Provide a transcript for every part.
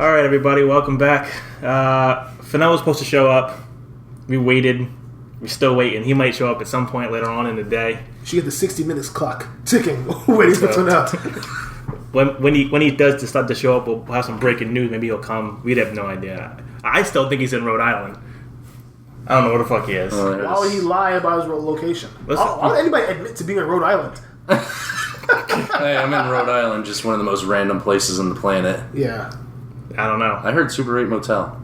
All right, everybody, welcome back. Fenel was supposed to show up. We waited. We're still waiting. He might show up at some point later on in the day. You should get the 60 minutes clock ticking, waiting for Fenel. When he does decide to show up, we'll have some breaking news. Maybe he'll come. We'd have no idea. I still think he's in Rhode Island. I don't know where the fuck he is. Why would he lie about his location? Why would anybody admit to being in Rhode Island? Hey, I'm in Rhode Island, just one of the most random places on the planet. Yeah. I don't know. I heard Super 8 Motel.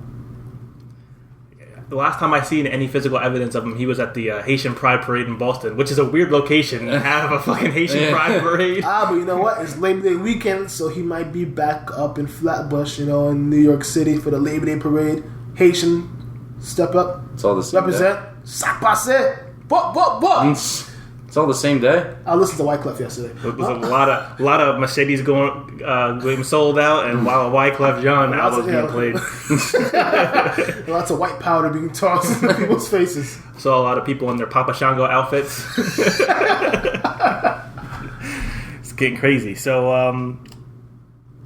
The last time I seen any physical evidence of him, he was at the Haitian Pride Parade in Boston, which is a weird location to have a fucking Haitian Pride Parade. But you know what? It's Labor Day weekend, so he might be back up in Flatbush, in New York City for the Labor Day parade. Haitian, step up. It's all the same represent. day. Sac passe. But. It's all the same day. I listened to Wyclef yesterday. There's a lot of Mercedes going sold out, and while a Wyclef Jean album being played. Lots of white powder being tossed in people's faces. Saw a lot of people in their Papa Shango outfits. It's getting crazy. So,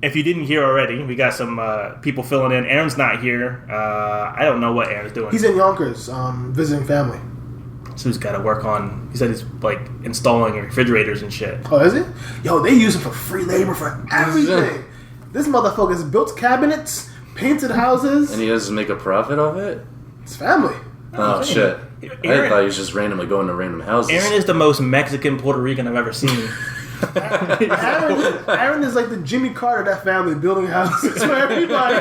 if you didn't hear already, we got some people filling in. Aaron's not here. I don't know what Aaron's doing. He's in Yonkers, visiting family. So he's got to work on. He said he's installing refrigerators and shit. Oh, is it? Yo, they use him for free labor for everything. This motherfucker's built cabinets, painted houses, and he doesn't make a profit off it. His family. Oh shit! I thought he was just randomly going to random houses. Aaron is the most Mexican Puerto Rican I've ever seen. Aaron is like the Jimmy Carter of that family, building houses for everybody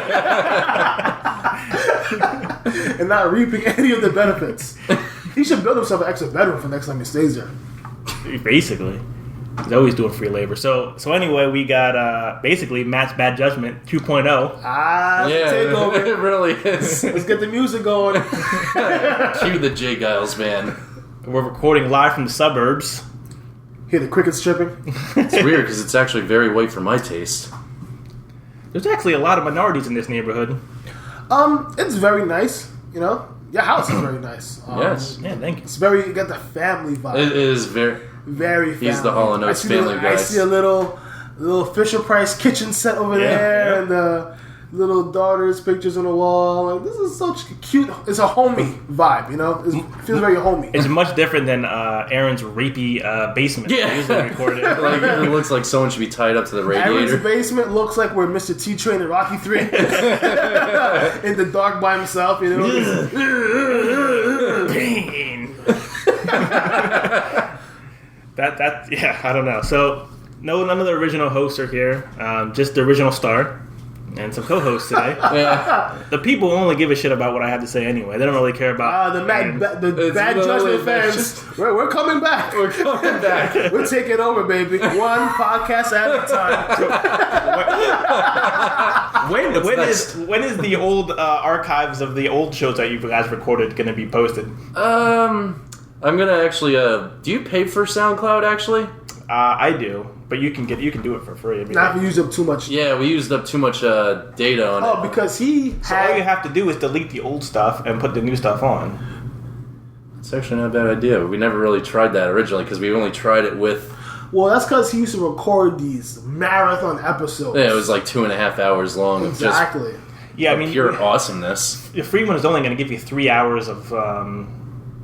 and not reaping any of the benefits. He should build himself an extra bedroom for next time he stays there. Basically. He's always doing free labor. So anyway, we got basically Matt's Bad Judgment 2.0. Takeover. It really is. Let's get the music going. Cue the J. Giles band. We're recording live from the suburbs. Hear the crickets chirping. It's weird because it's actually very white for my taste. There's actually a lot of minorities in this neighborhood. It's very nice, Your house is very nice. Yes. Yeah, thank you. It's you got the family vibe. It is very family. He's the Hall & Oates family guy. I see a little Fisher Price kitchen set over there, and the little daughter's pictures on the wall. This is such cute. It's a homey vibe, It feels very homey. It's much different than Aaron's rapey basement. Yeah. Usually recorded. It looks like someone should be tied up to the radiator. Aaron's basement looks like where Mr. T-Train in Rocky 3 in the dark by himself, Pain. I don't know. So none of the original hosts are here. Just the original star and some co-hosts today. Yeah. The people only give a shit about what I have to say anyway. They don't really care about the Bad Judgment fans. We're coming back. We're coming back. We're taking over, baby. One podcast at a time. When is the old archives of the old shows that you guys recorded going to be posted? I'm gonna actually. Do you pay for SoundCloud actually? I do, but you can do it for free. Not if you use up too much. Yeah, we used up too much data on it. Oh, because all you have to do is delete the old stuff and put the new stuff on. It's actually not a bad idea. We never really tried that originally because we only tried it with. Well, that's because he used to record these marathon episodes. Yeah, it was like 2.5 hours long. Exactly. Of pure awesomeness. The free one is only going to give you 3 hours of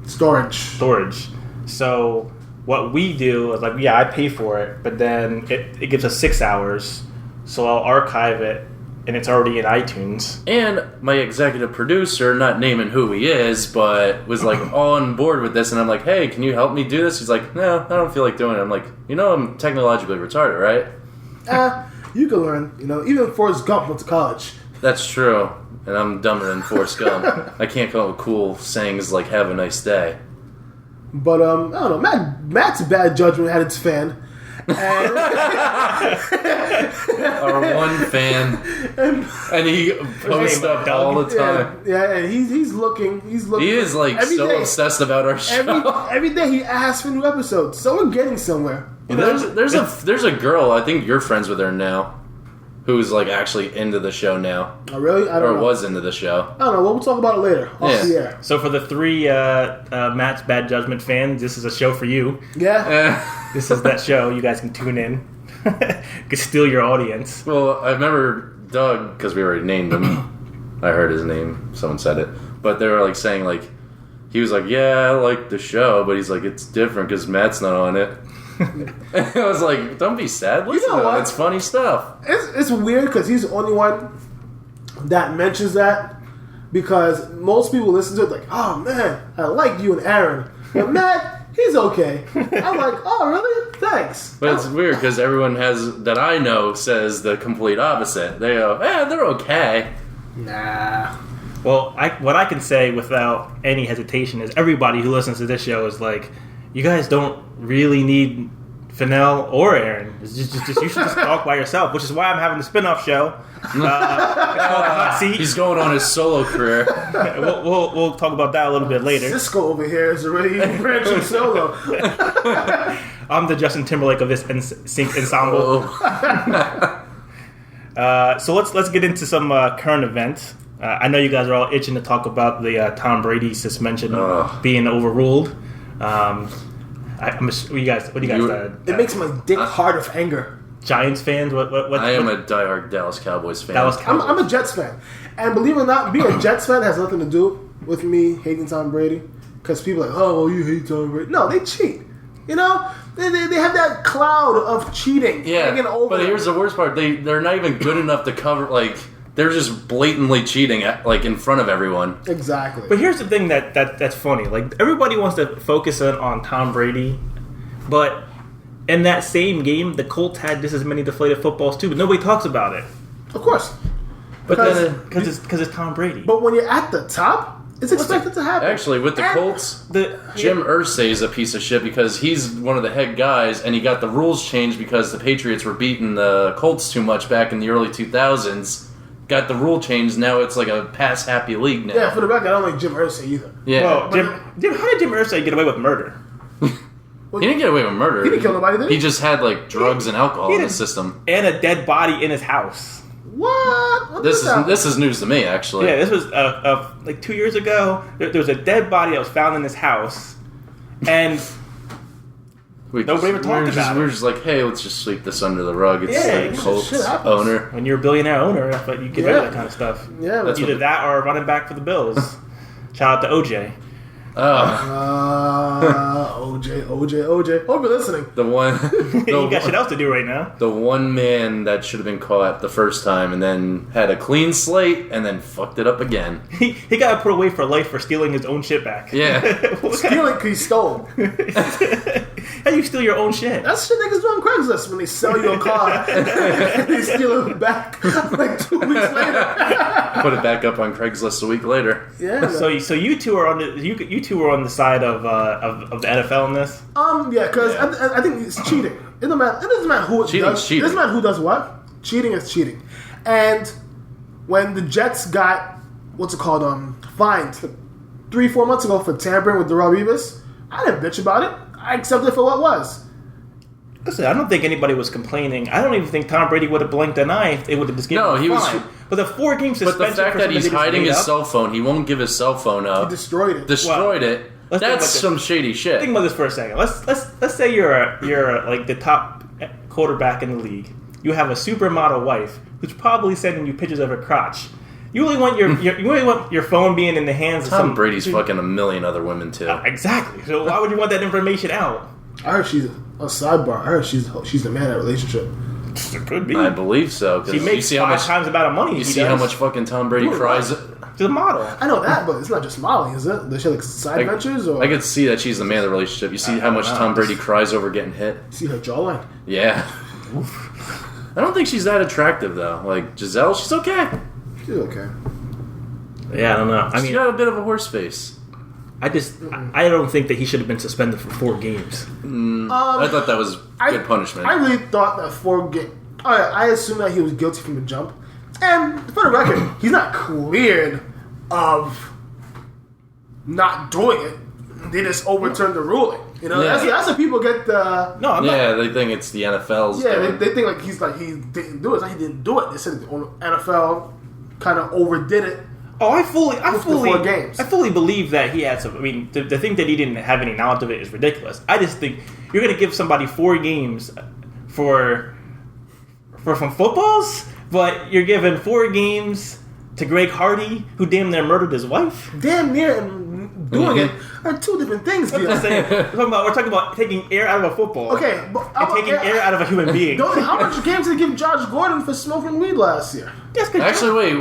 storage. So what we do is I pay for it, but then it gives us 6 hours. So I'll archive it, and it's already in iTunes. And my executive producer, not naming who he is, but was on board with this, and I'm like, hey, can you help me do this? He's like, no, I don't feel like doing it. I'm like, I'm technologically retarded, right? You can learn, even Forrest Gump went to college. That's true. And I'm dumber than Forrest Gump. I can't come up with cool sayings like "Have a nice day." But I don't know. Matt's Bad Judgment had its fan. And our one fan, and he posts up all the time. Yeah, and he's looking. He is so obsessed about our show. Every day he asks for new episodes, so we're getting somewhere. There's a girl. I think you're friends with her now, who's actually into the show now. Oh really? I don't know. Or was into the show. I don't know. We'll talk about it later. Off the air. So for the 3 Matt's Bad Judgment fans, this is a show for you. Yeah. This is that show. You guys can tune in. Could steal your audience. Well, I remember Doug, because we already named him. I heard his name. Someone said it. But they were like saying like, he was like, yeah, I like the show, but he's like, it's different because Matt's not on it. I was like, don't be sad. Listen, You know what? It's funny stuff. It's weird because he's the only one that mentions that, because most people listen to it like, oh man, I like you and Aaron, but Matt, he's okay. I'm like, oh really? Thanks. But it's weird because everyone that I know says the complete opposite. They go, they're okay. Nah. Well, what I can say without any hesitation is everybody who listens to this show is like, you guys don't really need Fenel or Aaron. It's just you should just talk by yourself, which is why I'm having the spin-off show. It's called Hot Seat. He's going on his solo career. We'll talk about that a little bit later. Cisco over here is already branching solo. I'm the Justin Timberlake of this NSYNC ensemble. So let's get into some current events. I know you guys are all itching to talk about the Tom Brady suspension being overruled. What do you guys It makes my dick hard of anger. Giants fans? What? I am a diehard Dallas Cowboys fan. I'm a Jets fan, and believe it or not, being a Jets fan has nothing to do with me hating Tom Brady. Because people are like, oh, well, you hate Tom Brady. No, they cheat. You know, they have that cloud of cheating hanging over. But here's the worst part: they're not even good enough to cover. Like, they're just blatantly cheating in front of everyone. Exactly. But here's the thing that's funny. Like, everybody wants to focus on Tom Brady, but in that same game, the Colts had just as many deflated footballs too, but nobody talks about it. Of course. Because it's Tom Brady. But when you're at the top, it's expected to happen. Actually, with the Colts, Jim Irsay is a piece of shit because he's one of the head guys, and he got the rules changed because the Patriots were beating the Colts too much back in the early 2000s. Got the rule changed. Now it's like a pass-happy league now. Yeah, for the record, I don't like Jim Irsay either. Yeah. Well, how did Jim Irsay get away with murder? He didn't get away with murder. He didn't kill nobody, did he? He just had like drugs and alcohol in his system. And a dead body in his house. What? This is news to me, actually. Yeah, this was like 2 years ago. There was a dead body that was found in his house, and nobody ever talked about it. We were just like, hey, let's just sweep this under the rug. It's like Colts shit happens. owner. When you're a billionaire owner, I thought you get rid of that kind of stuff. Yeah, That's either that or running back for the Bills. Shout out to OJ. OJ. Hope you're listening. The one. You got shit else to do right now. The one man that should have been caught the first time and then had a clean slate and then fucked it up again. He got put away for life for stealing his own shit back. Yeah. Stealing because he stole. How do you steal your own shit? That's shit niggas do on Craigslist when they sell you a car and they steal it back like 2 weeks later. Put it back up on Craigslist a week later. Yeah. So you two are on the side of the NFL in this. Yeah, because I think it's cheating. It doesn't matter who it does. It doesn't matter who does what. Cheating is cheating. And when the Jets got fined 3-4 months ago for tampering with Darrell Revis, I didn't bitch about it. I accepted it for what it was. Listen, I don't think anybody was complaining. I don't even think Tom Brady would have blinked an eye if they would have just given him a fine. But the 4-game suspension. But the fact that he's hiding his cell phone, he won't give his cell phone up. He destroyed it. That's some shady shit. Think about this for a second. Let's say you're like the top quarterback in the league. You have a supermodel wife who's probably sending you pictures of her crotch. You really want your phone being in the hands of Tom Brady's fucking a million other women too. Exactly. So why would you want that information out? I heard she's a sidebar. I heard she's the man in that relationship. It could be. I believe so. She makes 5 times the amount of money. You see how much fucking Tom Brady cries. She's a model. I know that, but it's not just modeling, is it? Does she have like side ventures? Or I could see that she's the man of the relationship. You see how much Tom Brady cries over getting hit? See her jawline? Yeah. I don't think she's that attractive though. Like Giselle, she's okay. She's okay. Yeah, I don't know. She's got a bit of a horse face. I don't think that he should have been suspended for 4 games. I thought that was good punishment. I really thought that 4 games. I assume that he was guilty from the jump. And for the record, he's not cleared of not doing it. They just overturned the ruling. You know, that's what people get. No, I'm not. They think it's the NFL's. Yeah, they think like he didn't do it. It's like he didn't do it. They said the NFL kind of overdid it. Oh, I fully 4 games. I fully believe that he had some. I mean, the thing that he didn't have any knowledge of it is ridiculous. I just think you're going to give somebody 4 games for some footballs. but you're giving 4 games to Greg Hardy, who damn near murdered his wife. Damn near and doing it are 2 different things. We're talking about taking air out of a football. Okay, but and taking air out of a human being. How much games did they give Josh Gordon for smoking weed last year? Actually,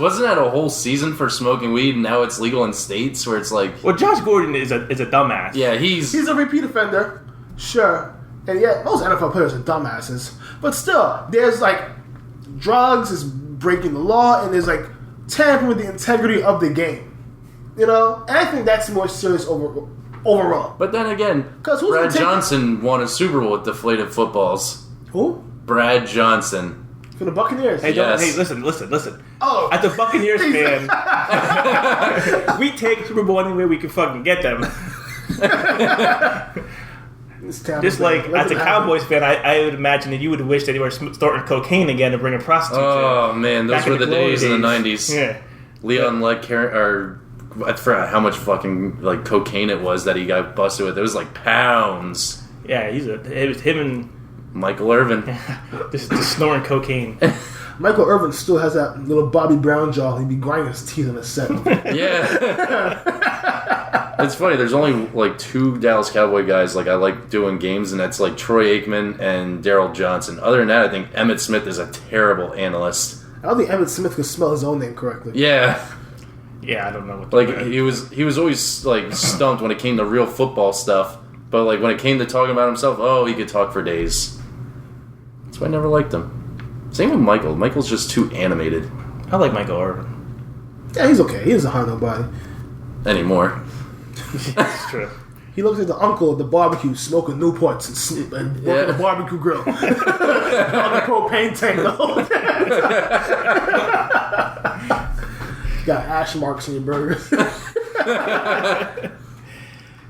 wasn't that a whole season for smoking weed, and now it's legal in states where it's like... Well, Josh Gordon is a dumbass. Yeah, he's a repeat offender, sure. And yeah, most NFL players are dumbasses. But still, there's like drugs, is breaking the law, and there's like tampering with the integrity of the game. You know? And I think that's more serious overall. But then again, Brad Johnson won a Super Bowl with deflated footballs. Who? Brad Johnson. For the Buccaneers. Hey, listen. Oh. At the Buccaneers fan, we take Super Bowl any way we can fucking get them. Just like, as a Cowboys fan, I would imagine that you would wish that you were starting cocaine again to bring a prostitute in. Oh, man, those were the days in the 90s. Yeah. Leon I forgot how much fucking like cocaine it was that he got busted with. It was like pounds. Yeah, it was him and Michael Irvin. just snoring cocaine. Michael Irvin still has that little Bobby Brown jaw. He'd be grinding his teeth on the set. Yeah. It's funny, there's only like 2 Dallas Cowboy guys like I like doing games, and that's like Troy Aikman and Daryl Johnson. Other than that, I think Emmitt Smith is a terrible analyst. I don't think Emmitt Smith could spell his own name correctly. Yeah. Yeah, I don't know what he was always like stumped when it came to real football stuff, but like when it came to talking about himself, he could talk for days. That's why I never liked him. Same with Michael. Michael's just too animated. I like Michael Irvin. Yeah, he's okay. He doesn't harm nobody anymore. That's true. He looks like the uncle at the barbecue smoking Newports and working the barbecue grill on the propane tank the whole time. Got ash marks on your burgers.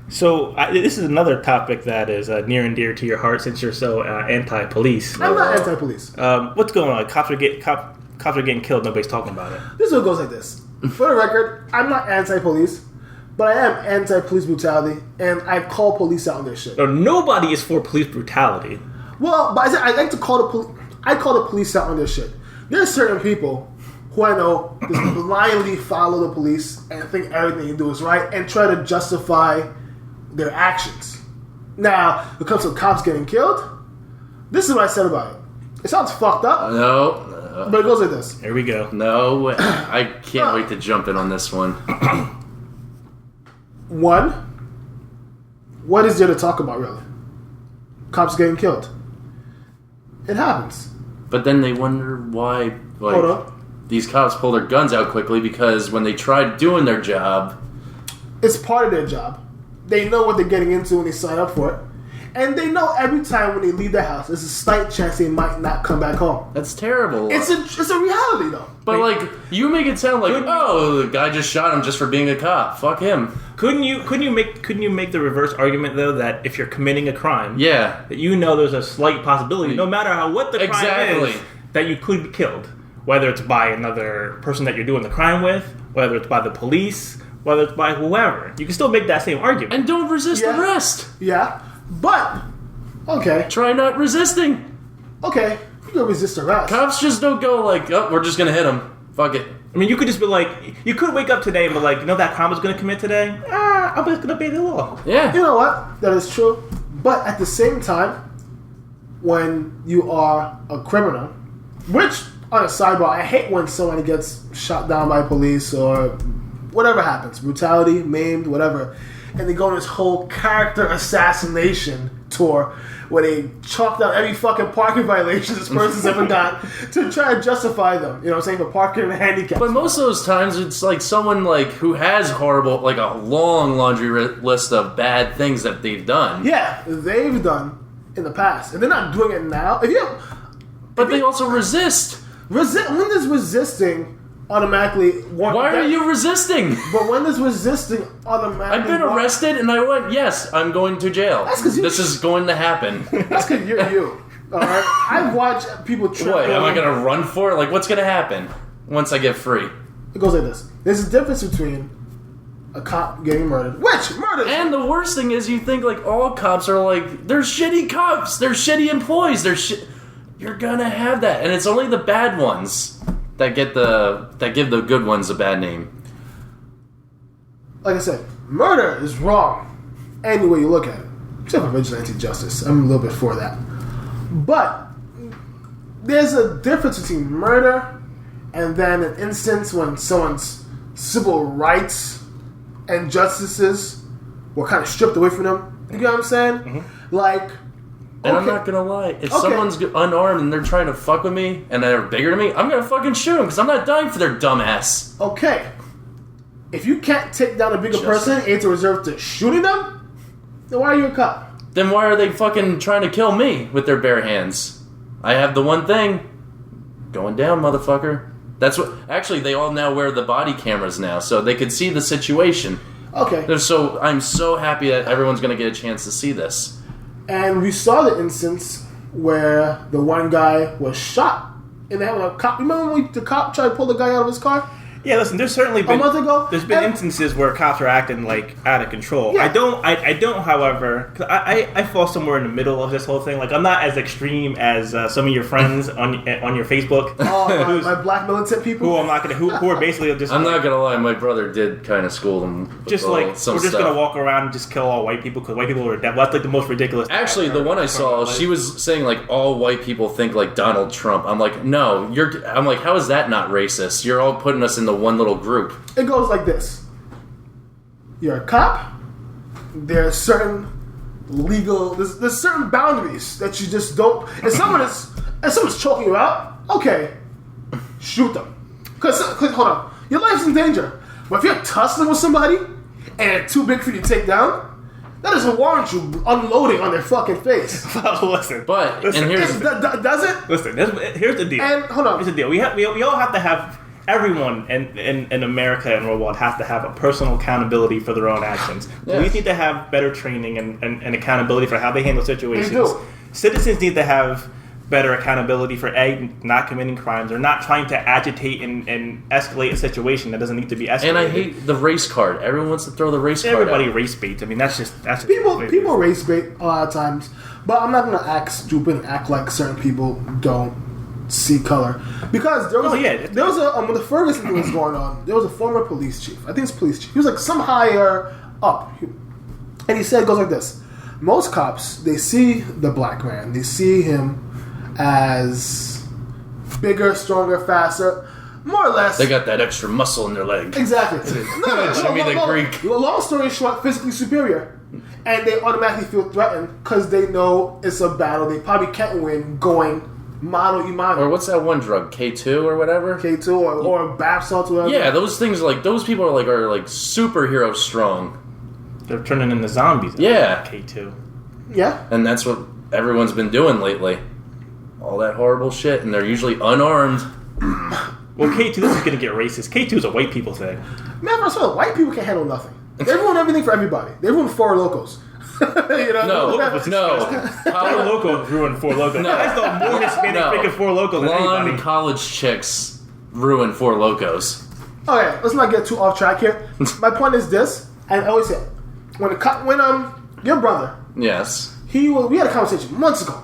So this is another topic that is near and dear to your heart since you're so anti-police. I'm not anti-police. What's going on? Cops are getting killed. Nobody's talking about it. This one goes like this. For the record, I'm not anti-police, but I am anti-police brutality, and I call police out on their shit. No, nobody is for police brutality. Well, but I like to call the police out on their shit. There's certain people who I know just blindly follow the police and think everything you do is right and try to justify their actions. Now, when it comes to cops getting killed, this is what I said about it. It sounds fucked up. No. But it goes like this. Here we go. No, I can't wait to jump in on this one. One, what is there to talk about, really? Cops getting killed. It happens. But then they wonder why these cops pull their guns out quickly, because when they tried doing their job... It's part of their job. They know what they're getting into when they sign up for it. And they know every time when they leave their house, there's a slight chance they might not come back home. That's terrible. It's a reality, though. But, like, you make it sound like, the guy just shot him just for being a cop. Fuck him. Couldn't you make the reverse argument, though, that if you're committing a crime, that you know there's a slight possibility, no matter what the crime is, that you could be killed. Whether it's by another person that you're doing the crime with, whether it's by the police, whether it's by whoever. You can still make that same argument. And don't resist arrest. Yeah. But, okay. Try not resisting. Okay. You can resist arrest. Cops just don't go like, we're just going to hit him. Fuck it. I mean, you could just be like, you could wake up today and be like, that crime I was going to commit today? I'm just going to obey the law. Yeah. You know what? That is true. But at the same time, when you are a criminal, which, on a sidebar, I hate when someone gets shot down by police or whatever happens, brutality, maimed, whatever, and they go on this whole character assassination tour where they chalk down every fucking parking violation this person's ever done to try to justify them, you know what I'm saying, for parking and handicap. But most of those times it's like someone like who has horrible, like a long laundry list of bad things that they've done. Yeah, they've done in the past. And they're not doing it now. But they also resist. When does resisting automatically... Why are you resisting? But when does resisting automatically... I've been arrested and I went, yes, I'm going to jail. That's because this is going to happen. That's because you're you. Alright? I've watched people try... What, am I going to run for it? Like, what's going to happen once I get free? It goes like this. There's a difference between a cop getting murdered. Which? Murder! And the worst thing is you think, like, all cops are like, they're shitty cops. They're shitty employees. you're gonna have that, and it's only the bad ones that give the good ones a bad name. Like I said, murder is wrong any way you look at it, except for vigilante justice. I'm a little bit for that, but there's a difference between murder and then an instance when someone's civil rights and justices were kind of stripped away from them. You know what I'm saying? Mm-hmm. Like, and I'm not gonna lie, if someone's unarmed and they're trying to fuck with me and they're bigger than me, I'm gonna fucking shoot them because I'm not dying for their dumb ass. Okay. If you can't take down a bigger person, ain't to reserve to shooting them, then why are you a cop? Then why are they fucking trying to kill me with their bare hands? I have the one thing. Going down, motherfucker. That's what... Actually, they all now wear the body cameras now, so they could see the situation. Okay. So I'm so happy that everyone's going to get a chance to see this. And we saw the instance where the one guy was shot. And they had a cop... Remember when the cop tried to pull the guy out of his car? Yeah, listen. There's certainly been a month ago. There's been instances where cops are acting like out of control. Yeah. I don't. However, cause I fall somewhere in the middle of this whole thing. Like I'm not as extreme as some of your friends on your Facebook. Oh, my black militant people. Who I'm not gonna. Who are basically just. I'm not gonna lie. My brother did kind of school them. Just like we're just gonna walk around and just kill all white people because white people are devil. That's like the most ridiculous. Actually, the one I saw, she was saying like all white people think like Donald Trump. I'm like, no, I'm like, how is that not racist? You're all putting us in the one little group. It goes like this. You're a cop. There's certain there's certain boundaries that you just don't. If someone's choking you out, okay, shoot them. Cause hold on, your life's in danger. But if you're tussling with somebody and they're too big for you to take down, that doesn't warrant you unloading on their fucking face. Listen, and here's does it? Listen, here's the deal. And hold on, here's the deal. We all have to have. Everyone in America and worldwide has to have a personal accountability for their own actions. Yes. Police need to have better training and accountability for how they handle situations. They do. Citizens need to have better accountability for not committing crimes or not trying to agitate and escalate a situation that doesn't need to be escalated. And I hate the race card. Everyone wants to throw the race card. Everybody race baits. I mean, that's just people race bait a lot of times. But I'm not going to act stupid and act like certain people don't see color, because there was when the Ferguson thing was going on, there was a former police chief. I think it's police chief. He was like some higher up, and he said it goes like this: most cops, they see the black man, they see him as bigger, stronger, faster, more or less. They got that extra muscle in their leg. Exactly. Jimmy the Greek. Long story short, physically superior, and they automatically feel threatened because they know it's a battle they probably can't win going mano y mano. Or what's that one drug? K2 or whatever? K2 or bath salts or whatever. Yeah, those things those people are like superhero strong. They're turning into zombies. Yeah. K2. Yeah. And that's what everyone's been doing lately. All that horrible shit, and they're usually unarmed. Well, K2, this is going to get racist. K2 is a white people thing. Man, first of all, white people can't handle nothing. They ruin everything for everybody. They ruin Four Locos. You know? No. Four Locos ruined Four Locos. No. That's the more Hispanic freaking Four Locos than anybody. Blonde college chicks ruin Four Locos. Okay, let's not get too off track here. My point is this, and I always say, when your brother, yes, we had a conversation months ago.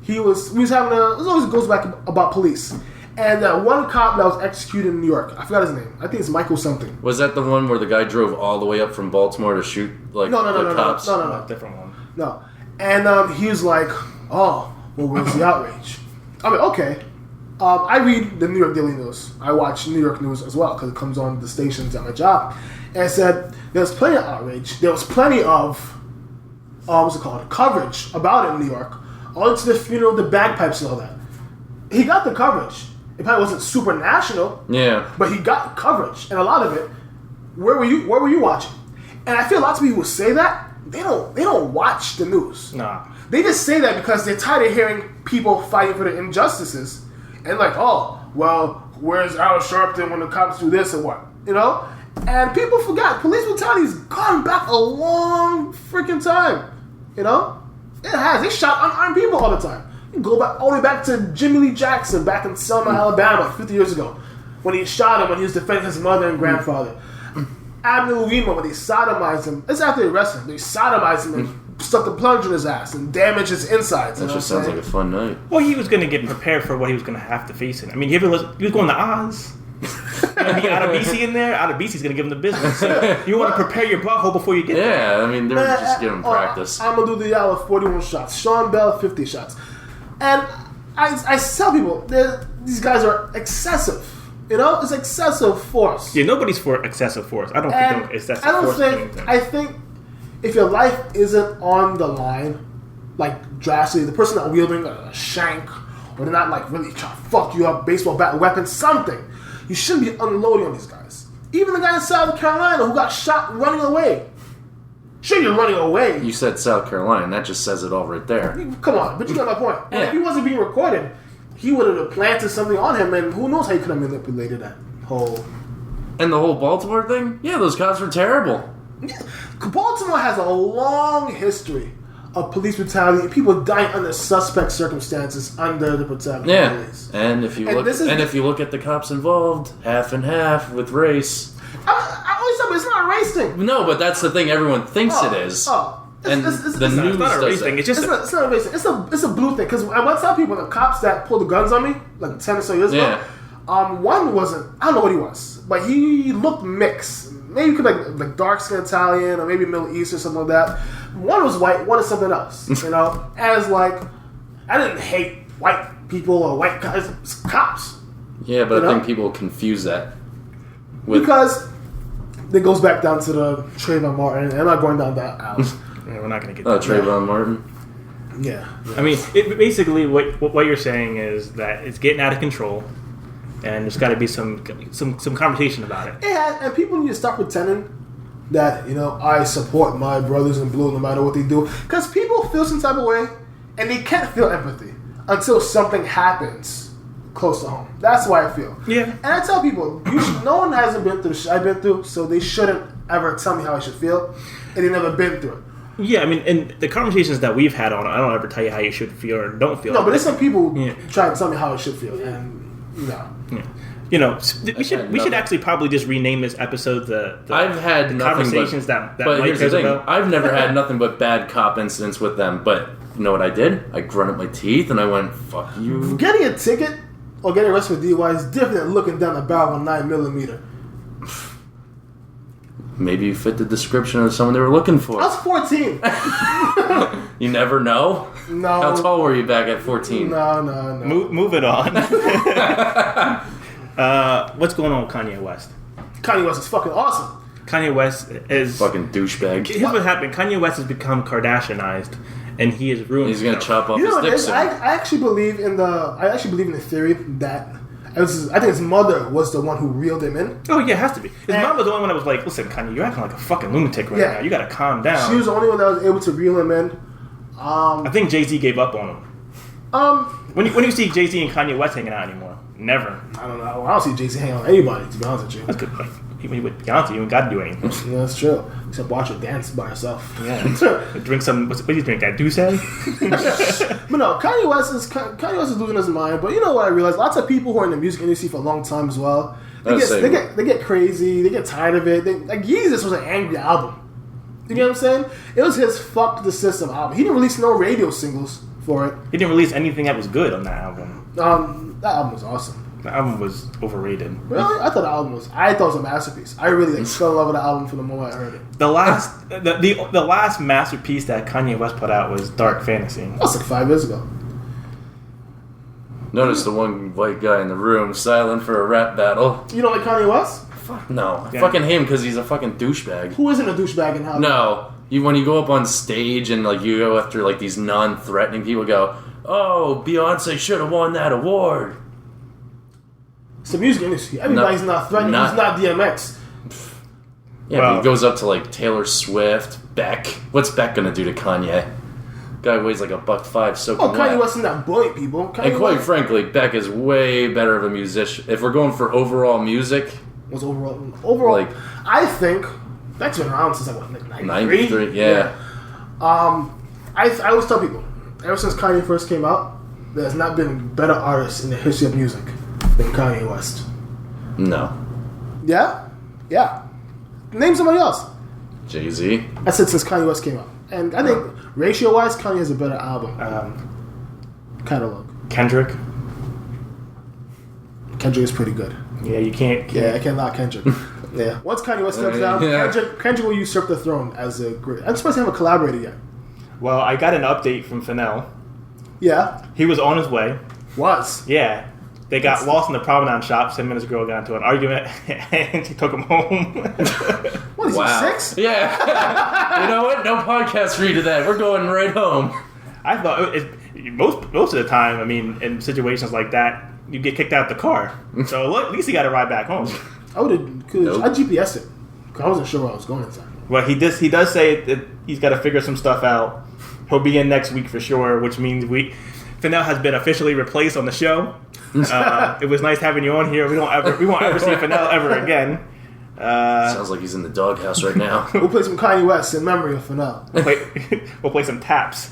We was having it always goes back about police. And one cop that was executed in New York, I forgot his name. I think it's Michael something. Was that the one where the guy drove all the way up from Baltimore to shoot the cops? No, different one. No, and he was like, "Oh, well, where's the outrage?" I mean, okay. I read the New York Daily News. I watch New York News as well because it comes on the stations at my job. And it said there was plenty of outrage. There was plenty of coverage about it in New York. All to the funeral, the bagpipes and all that. He got the coverage. It probably wasn't super national. Yeah. But he got coverage. And a lot of it, where were you watching? And I feel lots of people who say that, they don't watch the news. Nah. They just say that because they're tired of hearing people fighting for the injustices. And like, oh, well, where's Al Sharpton when the cops do this and what? You know? And people forgot. Police brutality's gone back a long freaking time. You know? It has. They shot unarmed people all the time. You go back all the way back to Jimmy Lee Jackson back in Selma, Alabama, 50 years ago, when he shot him when he was defending his mother and grandfather. Abner Louima, when they sodomized him, it's after they arrested him. They sodomized him stuck the plunger in his ass and damaged his insides. That just sounds like a fun night. Well, he was going to get prepared for what he was going to have to face. I mean, he was going to Oz. Gonna be Adebisi in there. Adebisi's gonna give him the business. So you want to prepare your butthole before you get there. Yeah, I mean they're just giving practice. I'm gonna do the Yalla 41 shots. Sean Bell 50 shots, and I tell people these guys are excessive. You know, it's excessive force. Yeah, nobody's for excessive force. I don't think excessive force. I think if your life isn't on the line, like drastically, the person not wielding a shank or they're not like really trying to fuck you up, baseball bat, weapon, something. You shouldn't be unloading on these guys. Even the guy in South Carolina who got shot running away. Sure, you're running away. You said South Carolina, and that just says it all right there. Come on, but you got my point. Yeah. And if he wasn't being recorded, he would have planted something on him, and who knows how he could have manipulated that whole... And the whole Baltimore thing? Yeah, those cops were terrible. Baltimore has a long history of police brutality, people dying under suspect circumstances under the protection of police. And if you look at the cops involved, half and half with race. I always say it's not a race thing. No, but that's the thing everyone thinks it is. It's not a race thing. It's not a race thing. It's a blue thing. Because I tell people the cops that pulled the guns on me like 10 or so years ago. One wasn't. I don't know what he was, but he looked mixed. Maybe he could be like dark skin Italian or maybe Middle East or something like that. One was white, one is something else. You know, as like I didn't hate white people or white guys, it's cops. Yeah, but I think people confuse that because it goes back down to the Trayvon Martin. And I'm not going down that alley. Yeah, we're not going to get. Trayvon Martin. Yeah. I mean, basically, what you're saying is that it's getting out of control. And there's got to be some conversation about it. Yeah, and people need to stop pretending that, you know, I support my brothers in blue no matter what they do. Because people feel some type of way, and they can't feel empathy until something happens close to home. That's why I feel. Yeah. And I tell people, no one hasn't been through the shit I've been through, so they shouldn't ever tell me how I should feel, and they've never been through it. Yeah, I mean, and the conversations that we've had on it, I don't ever tell you how you should feel or don't feel. No, but there's some people trying to tell me how I should feel, and no. Yeah. You know, we should actually probably just rename this episode the I've had the nothing conversations but, that but Mike here's the cares thing. about. I've never had nothing but bad cop incidents with them. But you know what I did? I grunted my teeth and I went, "Fuck you." Getting a ticket or getting arrested for DUI is different than looking down the barrel of a 9mm. Maybe you fit the description of someone they were looking for. I was 14. You never know. No. How tall were you back at 14? No. Move it on. What's going on with Kanye West? Kanye West is fucking awesome. Kanye West is fucking douchebag. Here's what happened. Kanye West has become Kardashianized, and he has ruined. He's gonna chop off his dick soon. I actually believe in the theory that I think his mother was the one who reeled him in. Oh yeah, it has to be. His mom was the only one that was like, "Listen, Kanye, you're acting like a fucking lunatic right now. You gotta calm down." She was the only one that was able to reel him in. I think Jay-Z gave up on him. When you see Jay-Z and Kanye West hanging out anymore? Never. I don't know. I don't see Jay-Z hanging out with anybody, to be honest with you. That's good. Like, he with Beyonce, you ain't got to do anything. Yeah, that's true. Except watch her dance by herself. Yeah. Drink some. What do you drink? That Douce? But no, Kanye West is losing his mind. But you know what I realized? Lots of people who are in the music industry for a long time as well. They get crazy. They get tired of it. Like Yeezus was an angry album. You know what I'm saying? It was his "Fuck the System" album. He didn't release no radio singles for it. He didn't release anything that was good on that album. That album was awesome. The album was overrated. Really? I thought it was a masterpiece. I really fell in love with the album from the moment I heard it. The last masterpiece that Kanye West put out was Dark Fantasy. That was like 5 years ago. Notice the one white guy in the room, silent for a rap battle. You don't like Kanye West? Fuck no. I fucking hate him because he's a fucking douchebag. Who isn't a douchebag in Hollywood? No. When you go up on stage and like you go after like these non-threatening people, go, "Oh, Beyonce should have won that award." It's the music industry. Everybody's not threatening. He's not DMX. Yeah, but he goes up to like Taylor Swift, Beck. What's Beck gonna do to Kanye? Guy weighs like $1.05 soaking wet. Kanye West isn't that bully people. And quite frankly, Beck is way better of a musician. If we're going for overall music, what's overall? Like, I think Beck's been around since like 93. Yeah. I always tell people, ever since Kanye first came out, there's not been better artists in the history of music than Kanye West. No. Yeah. Name somebody else. Jay-Z. I said since Kanye West came out. And I think ratio-wise, Kanye has a better album catalog. Kendrick is pretty good. Yeah, you can't. Yeah, I can't knock Kendrick. Yeah. Once Kanye West steps down, Kendrick will usurp the throne as a great... I'm supposed to have a collaborator yet. Well, I got an update from Fenel. Yeah. He was on his way. Was? Yeah. They got lost in the Promenade shop. 10 minutes ago, got into an argument, and he took him home. What is he, 6? Yeah. You know what? No podcast read of that. We're going right home. I thought most of the time, I mean, in situations like that, you get kicked out the car. So at least he got a ride back home. I would have, because I GPSed it. Because I wasn't sure where I was going inside. Well, he does say that he's got to figure some stuff out. He'll be in next week for sure, which means Fenel has been officially replaced on the show. It was nice having you on here. We won't ever see Fenel ever again. Sounds like he's in the doghouse right now. We'll play some Kanye West in memory of Fenel. We'll play some taps.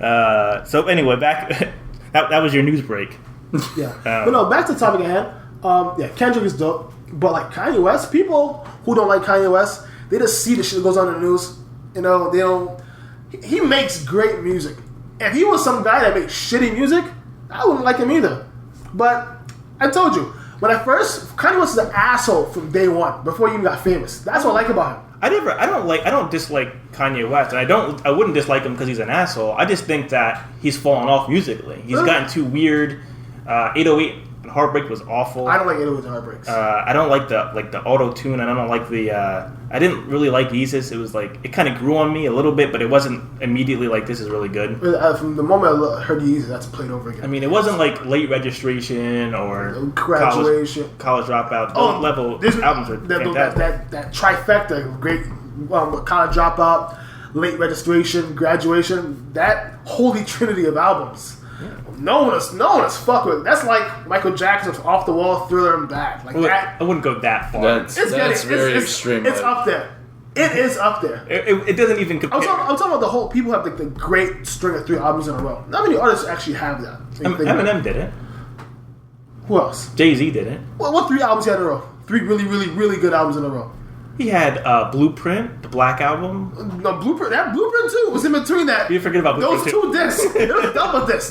So anyway, back. That was your news break. Yeah, but no. Back to the topic at hand. Yeah, Kendrick is dope, but like Kanye West, people who don't like Kanye West, they just see the shit that goes on in the news. You know, they don't. He makes great music. If he was some guy that makes shitty music, I wouldn't like him either. But I told you, when Kanye West is an asshole from day one, before he even got famous. That's what I like about him. I don't dislike Kanye West, and I wouldn't dislike him because he's an asshole. I just think that he's fallen off musically. He's gotten too weird. 808 and Heartbreak was awful. I don't like 808 and Heartbreaks. I don't like the auto tune, and I don't like the. I didn't really like Yeezus. It was like it kind of grew on me a little bit, but it wasn't immediately like this is really good. From the moment I heard Yeezus, that's played over again. I mean, it wasn't like Late Registration or Graduation, College Dropout. Those level albums are fantastic. That trifecta, great College Dropout, Late Registration, Graduation. That holy trinity of albums. Yeah. No one is fuck with. That's like Michael Jackson's Off the Wall, Thriller, and Back. Like that. I wouldn't go that far. That's very extreme. It's up there. It is up there. It doesn't even compare. I'm talking about the whole. People have like the great string of 3 albums in a row. Not many artists actually have that. Eminem did it. Who else? Jay-Z did it. What 3 albums he had in a row? 3 really, really, really good albums in a row. He had Blueprint, the Black Album. No, Blueprint too was in between that. You forget about Blueprint. Those 2 discs. It was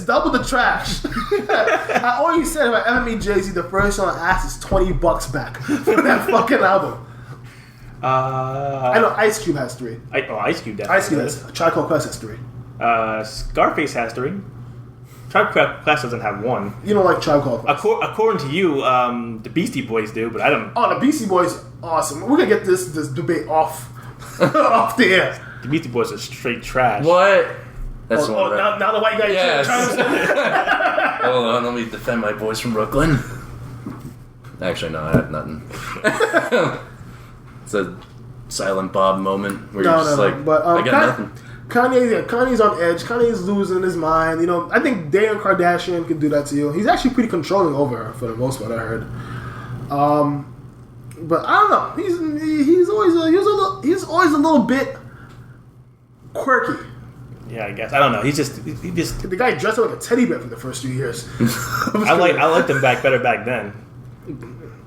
double the trash. I always said if I ever meet Jay-Z, the first song I asked is $20 back for that fucking album. I know Ice Cube has 3. Ice Cube definitely. Ice Cube has. Tribe Called Quest has 3. Scarface has 3. Tribe Called Quest doesn't have 1. You don't like Tribe Called Quest? According to you, the Beastie Boys do, but I don't. Oh, the Beastie Boys, awesome. We're gonna get this debate off the air. The Beastie Boys are straight trash. What? That's now the white guy yes. trying to Hold on, let me defend my boys from Brooklyn. Actually, no, I have nothing. It's a Silent Bob moment where you're just like, but, I got nothing. Kanye's on edge. Kanye's losing his mind. You know, I think Daniel Kardashian can do that to you. He's actually pretty controlling over her for the most part. I heard. But I don't know. He's always a little bit quirky. Yeah, I guess I don't know. He just the guy dressed up like a teddy bear for the first few years. I liked him better back then.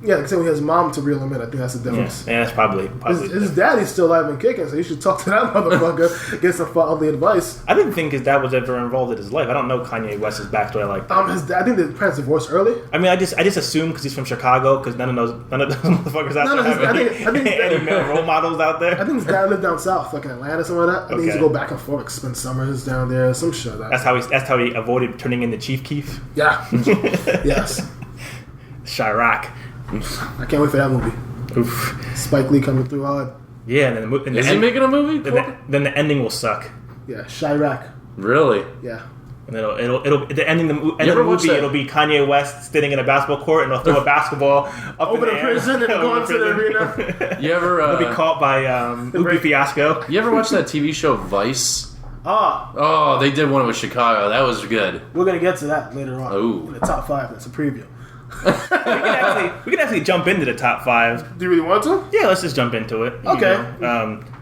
Yeah, except when he has mom to reel him in. I think that's the difference. Yeah, that's probably his daddy's still alive and kicking, so you should talk to that motherfucker, get some fatherly advice. I didn't think his dad was ever involved in his life. I don't know Kanye West's backstory like that. His dad, I think the parents divorced early. I mean, I just assume because he's from Chicago, because none of those motherfuckers out there have any male role models out there. I think his dad lived down south, like in Atlanta, somewhere like that. I think he used to go back and forth, like spend summers down there, some shit like that. That's how he avoided turning into Chief Keef. Yeah. Yes. Chirac. I can't wait for that movie. Oof. Spike Lee coming through hard. Yeah, and then is he making a movie? Then the ending will suck. Yeah, Chirac. Really? Yeah. And it'll the ending of the movie. It'll be Kanye West sitting in a basketball court, and they'll throw a basketball up over the prison and go into the arena. You ever? He'll be caught by Ubi Fiasco. You ever watch that TV show Vice? Oh, they did one with Chicago. That was good. We're gonna get to that later on. Ooh. In the top 5. That's a preview. we can actually jump into the top 5. Do you really want to? Yeah, let's just jump into it. Okay.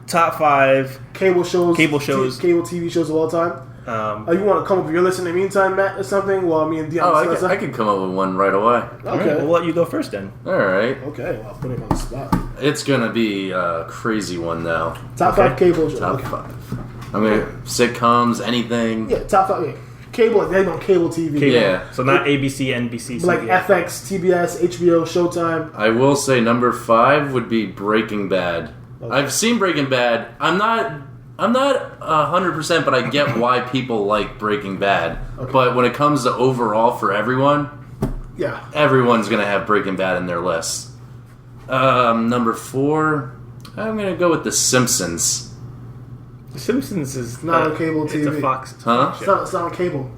Top 5 cable shows, cable TV shows of all time. You want to come up with your list in the meantime, Matt, or something? Well, me and Dion. I can come up with one right away. Okay, right, we'll let you go first then. All right. Okay, well, I'll put him on the spot. It's gonna be a crazy one though. Top 5 cable. Top 5. I mean, sitcoms, anything. Yeah, top 5. Yeah. Cable, they on cable TV. Cable. Yeah. So not ABC, NBC, like CBS. FX, TBS, HBO, Showtime. I will say number 5 would be Breaking Bad. Okay. I've seen Breaking Bad. I'm not 100%, but I get why people like Breaking Bad. Okay. But when it comes to overall for everyone, Yeah. everyone's gonna have Breaking Bad in their list. Number 4, I'm gonna go with The Simpsons. The Simpsons is Not on cable It's TV. a Fox. Huh? It's not on cable.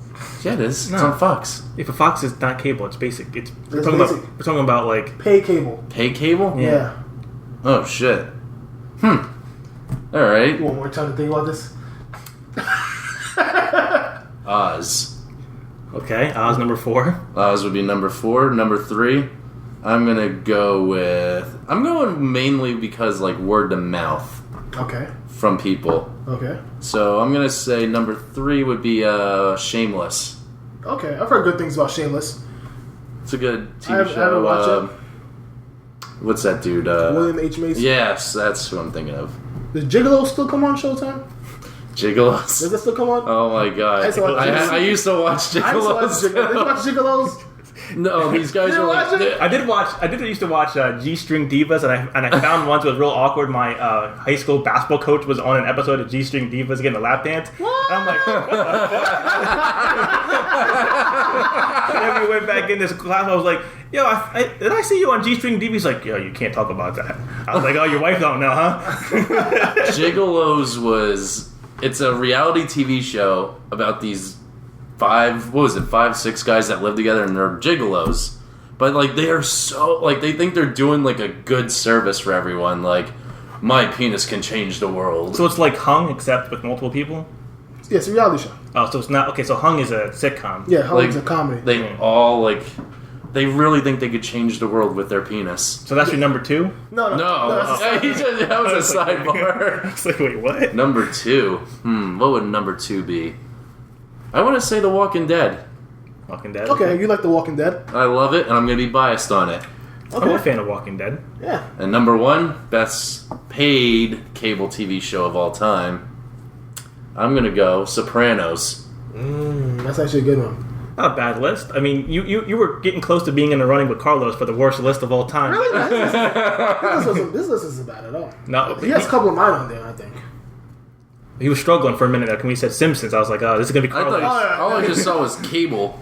Yeah, it is. No. It's on Fox. If a Fox is not cable, it's basic. We're It's talking basic. about. We're talking about like. Pay cable. Pay cable? Yeah. Oh shit. All right. You want more time to think about this? Oz. Okay, Oz number 4. Oz would be number 4. Number 3, I'm going mainly because like word to mouth Okay. from people. Okay. So I'm going to say number 3 would be Shameless. Okay. I've heard good things about Shameless. It's a good TV I show. haven't watched it. What's that dude? William H. Macy. Yes, that's who I'm thinking of. Does Gigolo still come on Showtime? Gigolos. Does it still come on? Oh my god. I used to watch Gigolos. I used to watch I used to watch Gigolos. Gigolos. Did you watch Gigolos? No, these guys You are watch like... it? I did used to watch G-String Divas, and I found once it was real awkward. My high school basketball coach was on an episode of G-String Divas getting a lap dance. What? And I'm like, what the fuck? And then we went back in this class. I was like, yo, did I see you on G-String Divas? He's like, yo, you can't talk about that. I was like, oh, your wife don't know, huh? Gigolos was... It's a reality TV show about these 5, 6 guys that live together and they're gigolos. But, like, they are so... Like, they think they're doing, like, a good service for everyone. Like, my penis can change the world. So it's like Hung, except with multiple people? Yeah, it's a reality show. Oh, so it's not... Okay, so Hung is a sitcom. Yeah, Holly's Like, a comedy. They all, like... They really think they could change the world with their penis. So that's your number 2? No. No. That was a sidebar. I was like, wait, what? Number 2. What would number 2 be? I want to say The Walking Dead. Walking Dead? Okay, you like The Walking Dead? I love it, and I'm going to be biased on it. I'm a fan of Walking Dead. Yeah. And number 1, best paid cable TV show of all time. I'm going to go Sopranos. That's actually a good one. Not a bad list. I mean, you were getting close to being in the running with Carlos for the worst list of all time. Really? This list isn't bad at all. No, He has a couple of mine on there, I think. he was struggling for a minute. Like when we said Simpsons, I was like, oh, this is gonna be I Carlos. thought all I just saw was cable.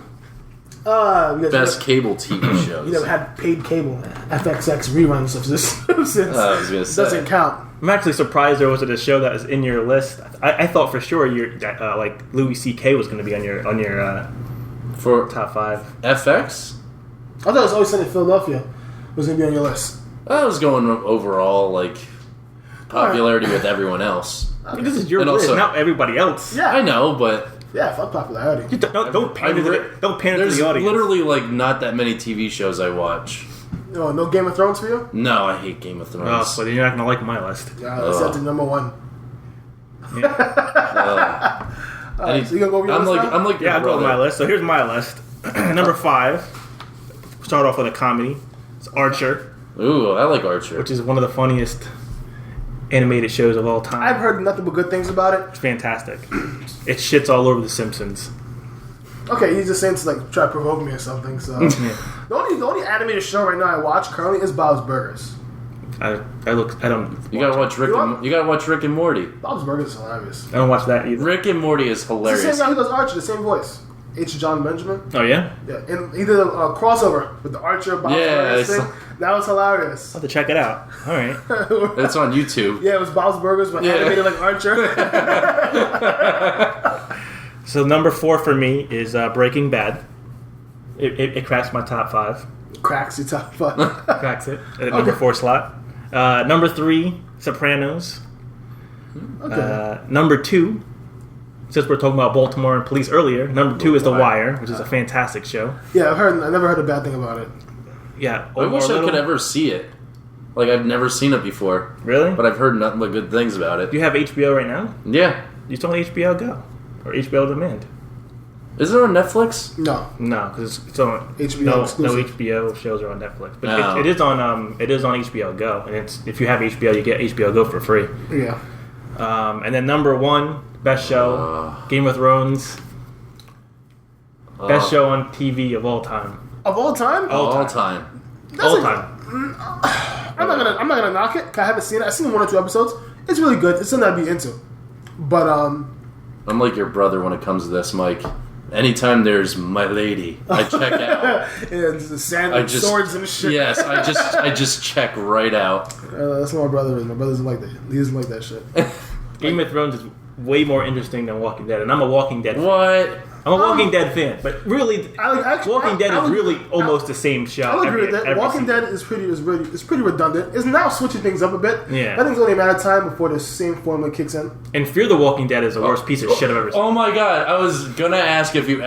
Best Cable TV shows. You never had paid cable. FXX reruns of this Simpsons. I was gonna say. Doesn't count. I'm actually surprised there wasn't a show that was in your list. I thought for sure like Louis C.K. was going to be on your For top 5. FX? I thought it was Always Sunny in Philadelphia was going to be on your list. I was going overall, like, popularity with everyone else. Okay. This is your And list, also- not everybody else. Yeah. I know, but... Yeah, fuck popularity. You don't pander to There's the audience. literally, like, not that many TV shows I watch. Oh, no Game of Thrones for you? No, I hate Game of Oh, Thrones. so you're not going to like my list. Yeah, that's at the number 1. Yeah, Alright, so you gonna go over your list now? I'm like your I'll go with brother. my list. So here's my list. Number 5. Start off with a comedy. It's Archer, Ooh, I like Archer. which is one of the funniest animated shows of all time. I've heard nothing but good things about it. It's fantastic. It shits all over The Simpsons. Okay, he's just saying to like try to provoke me or something. So the only animated show right now I watch currently is Bob's Burgers. I don't. You gotta watch Rick. You gotta watch Rick and Morty. Bob's Burgers is hilarious. I don't watch that either. Rick and Morty is It's the hilarious. same guy who does Archer, the same voice. H. John Benjamin. Oh yeah, Yeah, and he did a crossover with the Archer Bob's Burgers I thing. That was hilarious. I'll have to check it out. All right. It's on YouTube. Yeah, it was Bob's Burgers, but Yeah. animated like Archer. So number 4 for me is Breaking Bad. It cracks my top 5. Cracks your top 5. Cracks it at number 4 slot. Number 3, Sopranos. Okay. Number 2, since we're talking about Baltimore and police earlier, number 2 is The Wire, which is a fantastic show. Yeah, I never heard a bad thing about it. Yeah. I wish I could ever see it. Like, I've never seen it before. Really? But I've heard nothing but good things about it. Do you have HBO right now? Yeah. You still on HBO? Go. or HBO Demand. Is it on Netflix? No, because it's on HBO. No exclusive. HBO shows are on Netflix, but it is on HBO Go, and it's if you have HBO, you get HBO Go for free. Yeah. And then number 1, best show, Game of Thrones. Best show on TV of all time. Of all time? All time. All time. I'm not gonna knock it. 'Cause I haven't seen it. I've seen 1 or 2 episodes. It's really good. It's something I'd be into. But I'm like your brother when it comes to this, Mike. Anytime there's my lady, I check out. and the sand and swords and shit. Yes, I just check right out. That's what my brother is. My brother doesn't like that. He doesn't like that shit. Game of Thrones is way more interesting than Walking Dead, and I'm a Walking Dead fan. What? I'm a Walking Dead fan, but really, Walking Dead is really almost the same show. I would agree with that. Walking Dead is pretty redundant. It's now switching things up a bit. Yeah. I think it's only a matter of time before the same formula kicks in. And Fear the Walking Dead is the worst piece of shit I've ever seen. Oh my god! I was gonna ask if you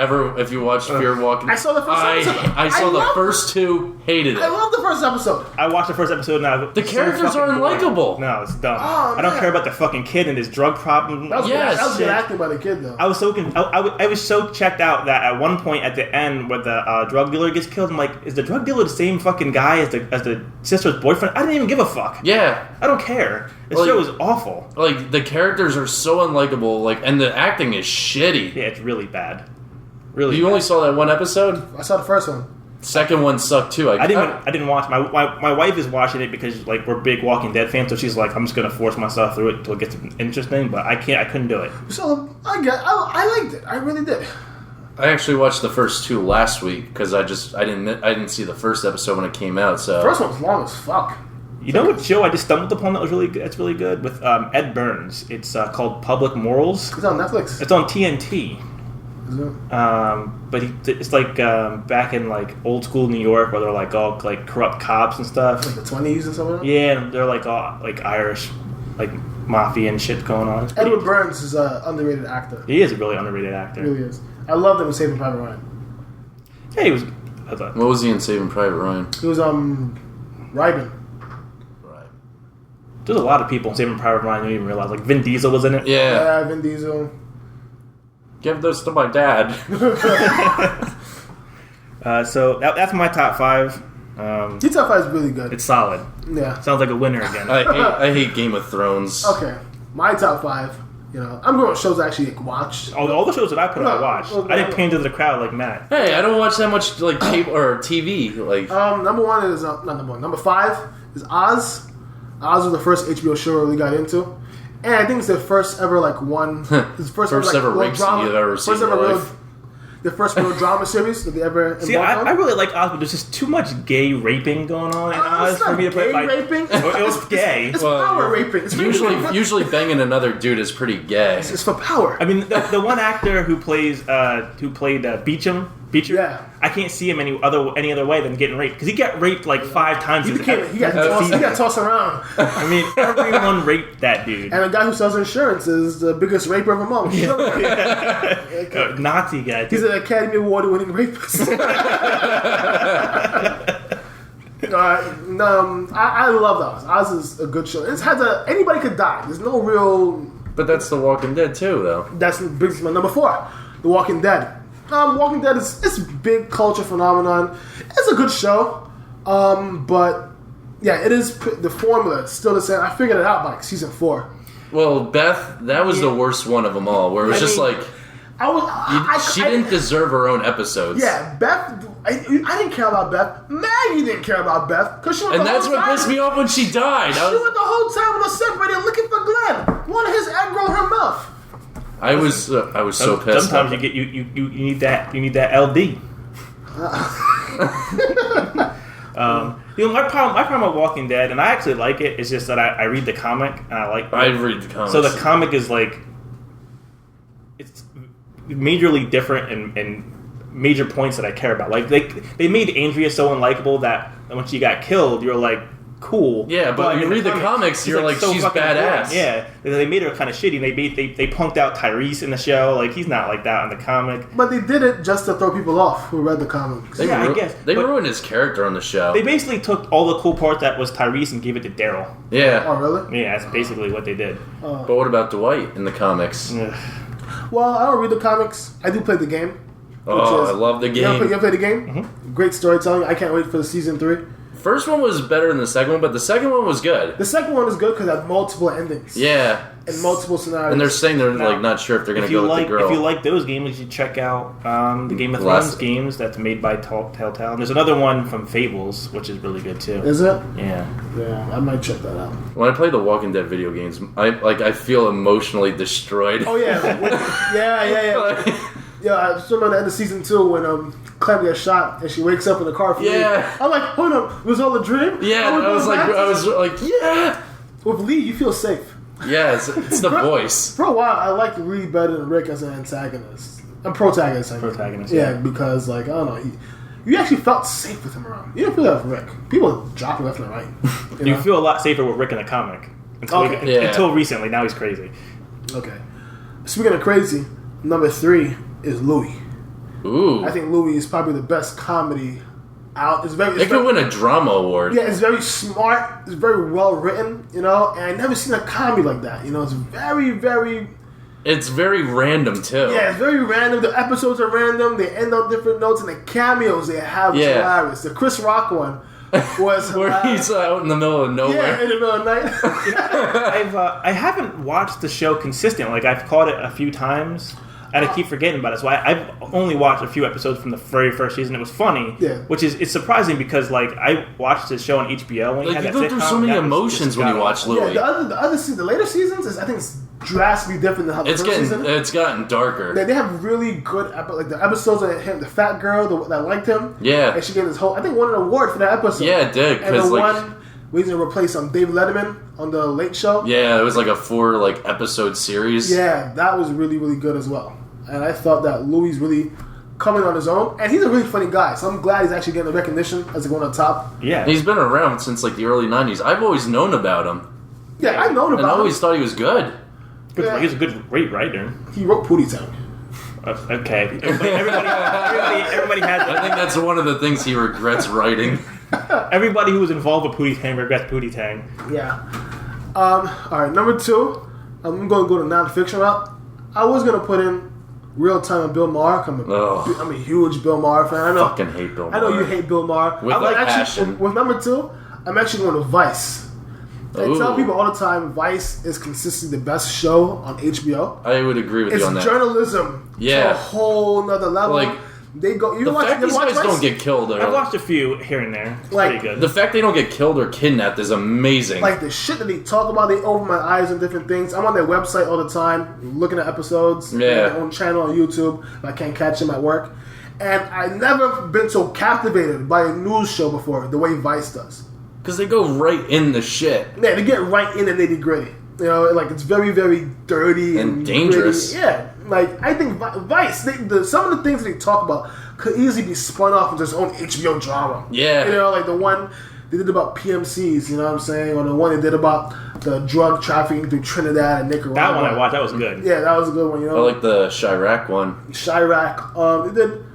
watched Fear Walking. I saw the first episode. I saw the first 2. Hated it. I love the first episode. I watched the first episode now. The characters are unlikable. No, it's dumb. Oh, I don't care about the fucking kid and his drug problem. That was good acting by the kid, though. I was so checked out that at one point at the end where the drug dealer gets killed, I'm like, is the drug dealer the same fucking guy as the sister's boyfriend? I didn't even give a fuck. Yeah. I don't care. The show is awful. Like, the characters are so unlikable, like, and the acting is shitty. Yeah, it's really bad. Really You bad. only saw that 1 episode? I saw the first one. Second one sucked too. I didn't watch. My wife is watching it because like we're big Walking Dead fans, so she's like, I'm just gonna force myself through it until it gets interesting. But I couldn't do it. So I liked it. I really did. I actually watched the first 2 last week because I didn't see the first episode when it came out. So the first one was long as fuck. You know what show I just stumbled upon that was really good? It's really good with Ed Burns. It's called Public Morals. It's on Netflix. It's on TNT. Is it? But it's like back in like old school New York where they're like all like corrupt cops and stuff. Like the 20s and something. Yeah, and they're like all like Irish, like mafia and shit going on. Edward Burns is an underrated actor. He is a really underrated actor. He really is. I loved him in Saving Private Ryan. Yeah, he was. What was he in Saving Private Ryan? He was Ryben. Right. There's a lot of people in Saving Private Ryan you don't even realize. Like Vin Diesel was in it. Yeah. Vin Diesel. Give those to my dad. So that's my top 5. Your top 5 is really good. It's solid. Yeah. Sounds like a winner again. I hate Game of Thrones. Okay. My top 5. You know, I'm going with shows I actually watched. All the shows that I put on, I watched. I didn't pay into the crowd like Matt. Hey, I don't watch that much like cable or TV. Like number 1 is not number 1. Number 5 is Oz. Oz was the first HBO show I really got into. And I think it's the first ever first ever rape scene you've ever seen in your life. The first real drama series that they ever See, I really like Oz, but there's just too much gay raping going on in Oz for me to play. Raping? It was gay. It's power raping. It's usually banging another dude is pretty gay. It's for power. I mean, the one actor who played Beecher. Yeah. I can't see him any other way than getting raped because he got raped like 5 times. He got tossed around. I mean, everyone raped that dude. And the guy who sells insurance is the biggest raper of them all. Nazi guy. He's an Academy Award-winning rapist. I love Oz. Oz is a good show. Anybody could die. There's no real. But that's The Walking Dead too, though. That brings me to my number 4, The Walking Dead. Walking Dead it's a big culture phenomenon. It's a good show, but yeah, it is the formula. It's still the same. I figured it out by season 4. Well, Beth, that was the worst one of them all. Where it was she didn't deserve her own episodes. Yeah, Beth. I didn't care about Beth. Maggie didn't care about Beth because she went. And that's what pissed me off when she died. She went the whole time with a separator looking for Glenn. One of his egg rolled her mouth. I was so pissed. Sometimes you need that LD. My problem with Walking Dead, and I actually like it, is just that I read the comic and I like. I read the comics. So the comic is like it's majorly different and major points that I care about. Like they made Andrea so unlikable that when she got killed, you're like. Cool. Yeah, but when you read the comics, you're like so she's badass. Boring. Yeah, they made her kind of shitty. They punked out Tyrese in the show. Like he's not like that in the comic. But they did it just to throw people off who read the comics. I guess they ruined his character on the show. They basically took all the cool parts that was Tyrese and gave it to Daryl. Yeah. Oh really? Yeah, that's basically what they did. But what about Dwight in the comics? Well, I don't read the comics. I do play the game. Oh, I love the game. You ever play the game? Mm-hmm. Great storytelling. I can't wait for the season 3. First one was better than the second one, but the second one was good. The second one is good because it had multiple endings. Yeah. And multiple scenarios. And they're saying they're like not sure if they're going to go with the girl. If you like those games, you should check out the Game of Thrones games that's made by Telltale. And there's another one from Fables, which is really good too. Is it? Yeah. Yeah, I might check that out. When I play the Walking Dead video games, I feel emotionally destroyed. Oh yeah. Yeah. Yeah, I still remember the end of season 2 when Clem gets shot and she wakes up in the car. I'm like, hold on, was all a dream? Yeah, I was like, yeah. With Lee, you feel safe. Yeah, it's the voice. For a while, I liked Lee better than Rick as an antagonist. Protagonist. Protagonist. Yeah, because like I don't know, you actually felt safe with him around. You didn't feel that with Rick. People drop left and right. You feel a lot safer with Rick in the comic until recently. Now he's crazy. Okay. Speaking of crazy, number 3 is Louis. Ooh. I think Louis is probably the best comedy out. It could win a drama award. Yeah, it's very smart. It's very well written, and I've never seen a comedy like that. It's very, very... It's very random, too. Yeah, it's very random. The episodes are random. They end on different notes, and the cameos they have is hilarious. The Chris Rock one was where he's out in the middle of nowhere. Yeah, in the middle of the night. I haven't watched the show consistently. Like, I've caught it a few times. And I keep forgetting about it. So I've only watched a few episodes from the very first season. It was funny, which is it's surprising because like I watched the show on HBO. When you go through so many emotions when you watch Louis. Yeah, the later seasons I think it's drastically different than how the first season. It's gotten darker. They have really good like the episodes of him, the fat girl that liked him. Yeah, and she gave this whole. I think won an award for that episode. Yeah, it did. And the one we to replace David Letterman on the Late Show. Yeah, it was like a 4 episode series. Yeah, that was really really good as well. And I thought that Louis really coming on his own, and he's a really funny guy. So I'm glad he's actually getting the recognition as a one on top. Yeah, he's been around since the early '90s. I've always known about him. Yeah, I've known about him. And I always thought he was good. He's a great writer. He wrote Pootie Tang. Okay, everybody has. I think that's one of the things he regrets writing. Everybody who was involved with Pootie Tang regrets Pootie Tang. Yeah. All right, number 2. I'm going to go to nonfiction route. I was going to put in Real Time of Bill Maher. I'm a huge Bill Maher fan. I fucking hate Bill Maher. I know you hate Bill Maher. With passion. With number 2, I'm actually going to Vice. I tell people all the time, Vice is consistently the best show on HBO. I would agree with you on that. It's journalism to a whole nother level. They go. The fact these guys don't get killed. I've watched a few here and there. It's pretty good. The fact they don't get killed or kidnapped is amazing. Like the shit that they talk about, they open my eyes on different things. I'm on their website all the time, looking at episodes. Yeah. They have their own channel on YouTube. If I can't catch them at work, and I've never been so captivated by a news show before the way Vice does. Because they go right in the shit. Yeah, they get right in the nitty gritty. It's very, very dirty and dangerous. Gritty. Yeah, I think Vice. Some of the things that they talk about could easily be spun off into its own HBO drama. Yeah, the one they did about PMCs. You know what I'm saying? Or the one they did about the drug trafficking through Trinidad and Nicaragua. That one I watched. That was good. Yeah, that was a good one. I like the Chirac one. Chirac. They did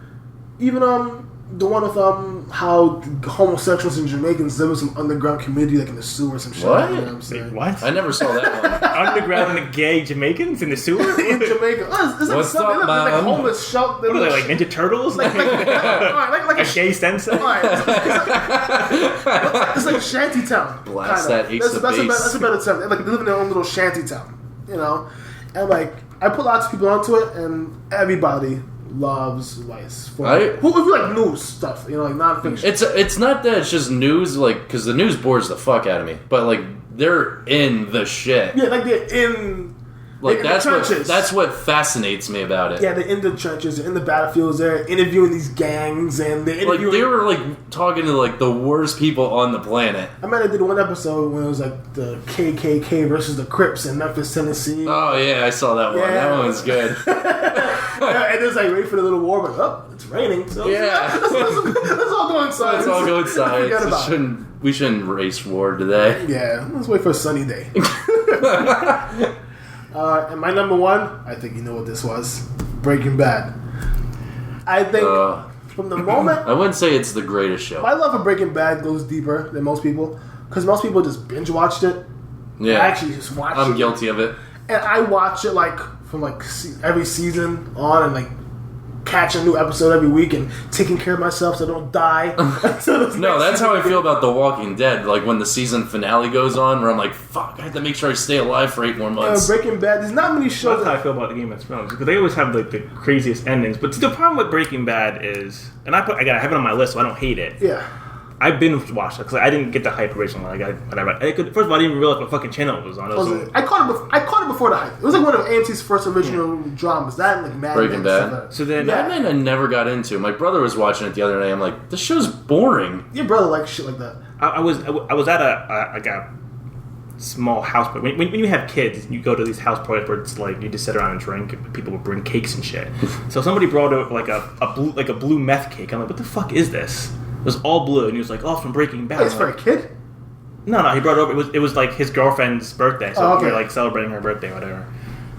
even the one with how homosexuals and Jamaicans live in some underground community like in the sewer or some shit. What? You know what I'm saying? What? I never saw that one. Underground and gay Jamaicans in the sewer? In Jamaica. What's up, man? Like homeless shelter. What are they, like Ninja Turtles? Like a gay sensei? It's like shanty town. Blast that ace of base. That's a better term. They live in their own little shanty town. And I put lots of people onto it, and everybody loves Vice. If you like news stuff, like nonfiction. It's not that it's just news, because the news bores the fuck out of me. But they're in the shit. Yeah, they're in. That's what fascinates me about it. Yeah, they're in the trenches, they're in the battlefields, they're interviewing these gangs, and they're interviewing... they were talking to the worst people on the planet. I mean, I did one episode when it was the KKK versus the Crips in Memphis, Tennessee. Oh yeah, I saw that one. Yeah. That one was good. And there's wait for the little war, but it's raining. So yeah, let's all go inside. Let's all go inside. We shouldn't race war today. Yeah, let's wait for a sunny day. And my number 1, I think you know what this was, Breaking Bad. I think from the moment... I wouldn't say it's the greatest show. My love for Breaking Bad goes deeper than most people, because most people just binge watched it. Yeah. I actually just watched it. I'm guilty of it. And I watch it from like every season on and like catch a new episode every week and taking care of myself so I don't die. No, that's how I feel about The Walking Dead. Like when the season finale goes on, where I'm like, fuck, I have to make sure I stay alive for 8 more months. Breaking Bad, there's not many shows. That's how I feel about the Game of Thrones, because they always have like the craziest endings. But the problem with Breaking Bad is, and I have it on my list, so I don't hate it. Yeah. I binge watched it because I didn't get the hype originally. First of all, I didn't even realize what fucking channel it was on. I caught it before the hype. It was like one of AMC's first original dramas. That and like Mad Breaking Men. Bad. So then, Mad Men I never got into. My brother was watching it the other day. I'm like, this show's boring. Your brother likes shit like that. I was at a small house party. When you have kids, you go to these house parties where it's like you just sit around and drink, and people will bring cakes and shit. So somebody brought out like a blue meth cake. I'm like, what the fuck is this? It was all blue, and he was like, "Oh, from Breaking Bad." It's for a kid? No, he brought it over. It was like his girlfriend's birthday, so we were like celebrating her birthday, or whatever.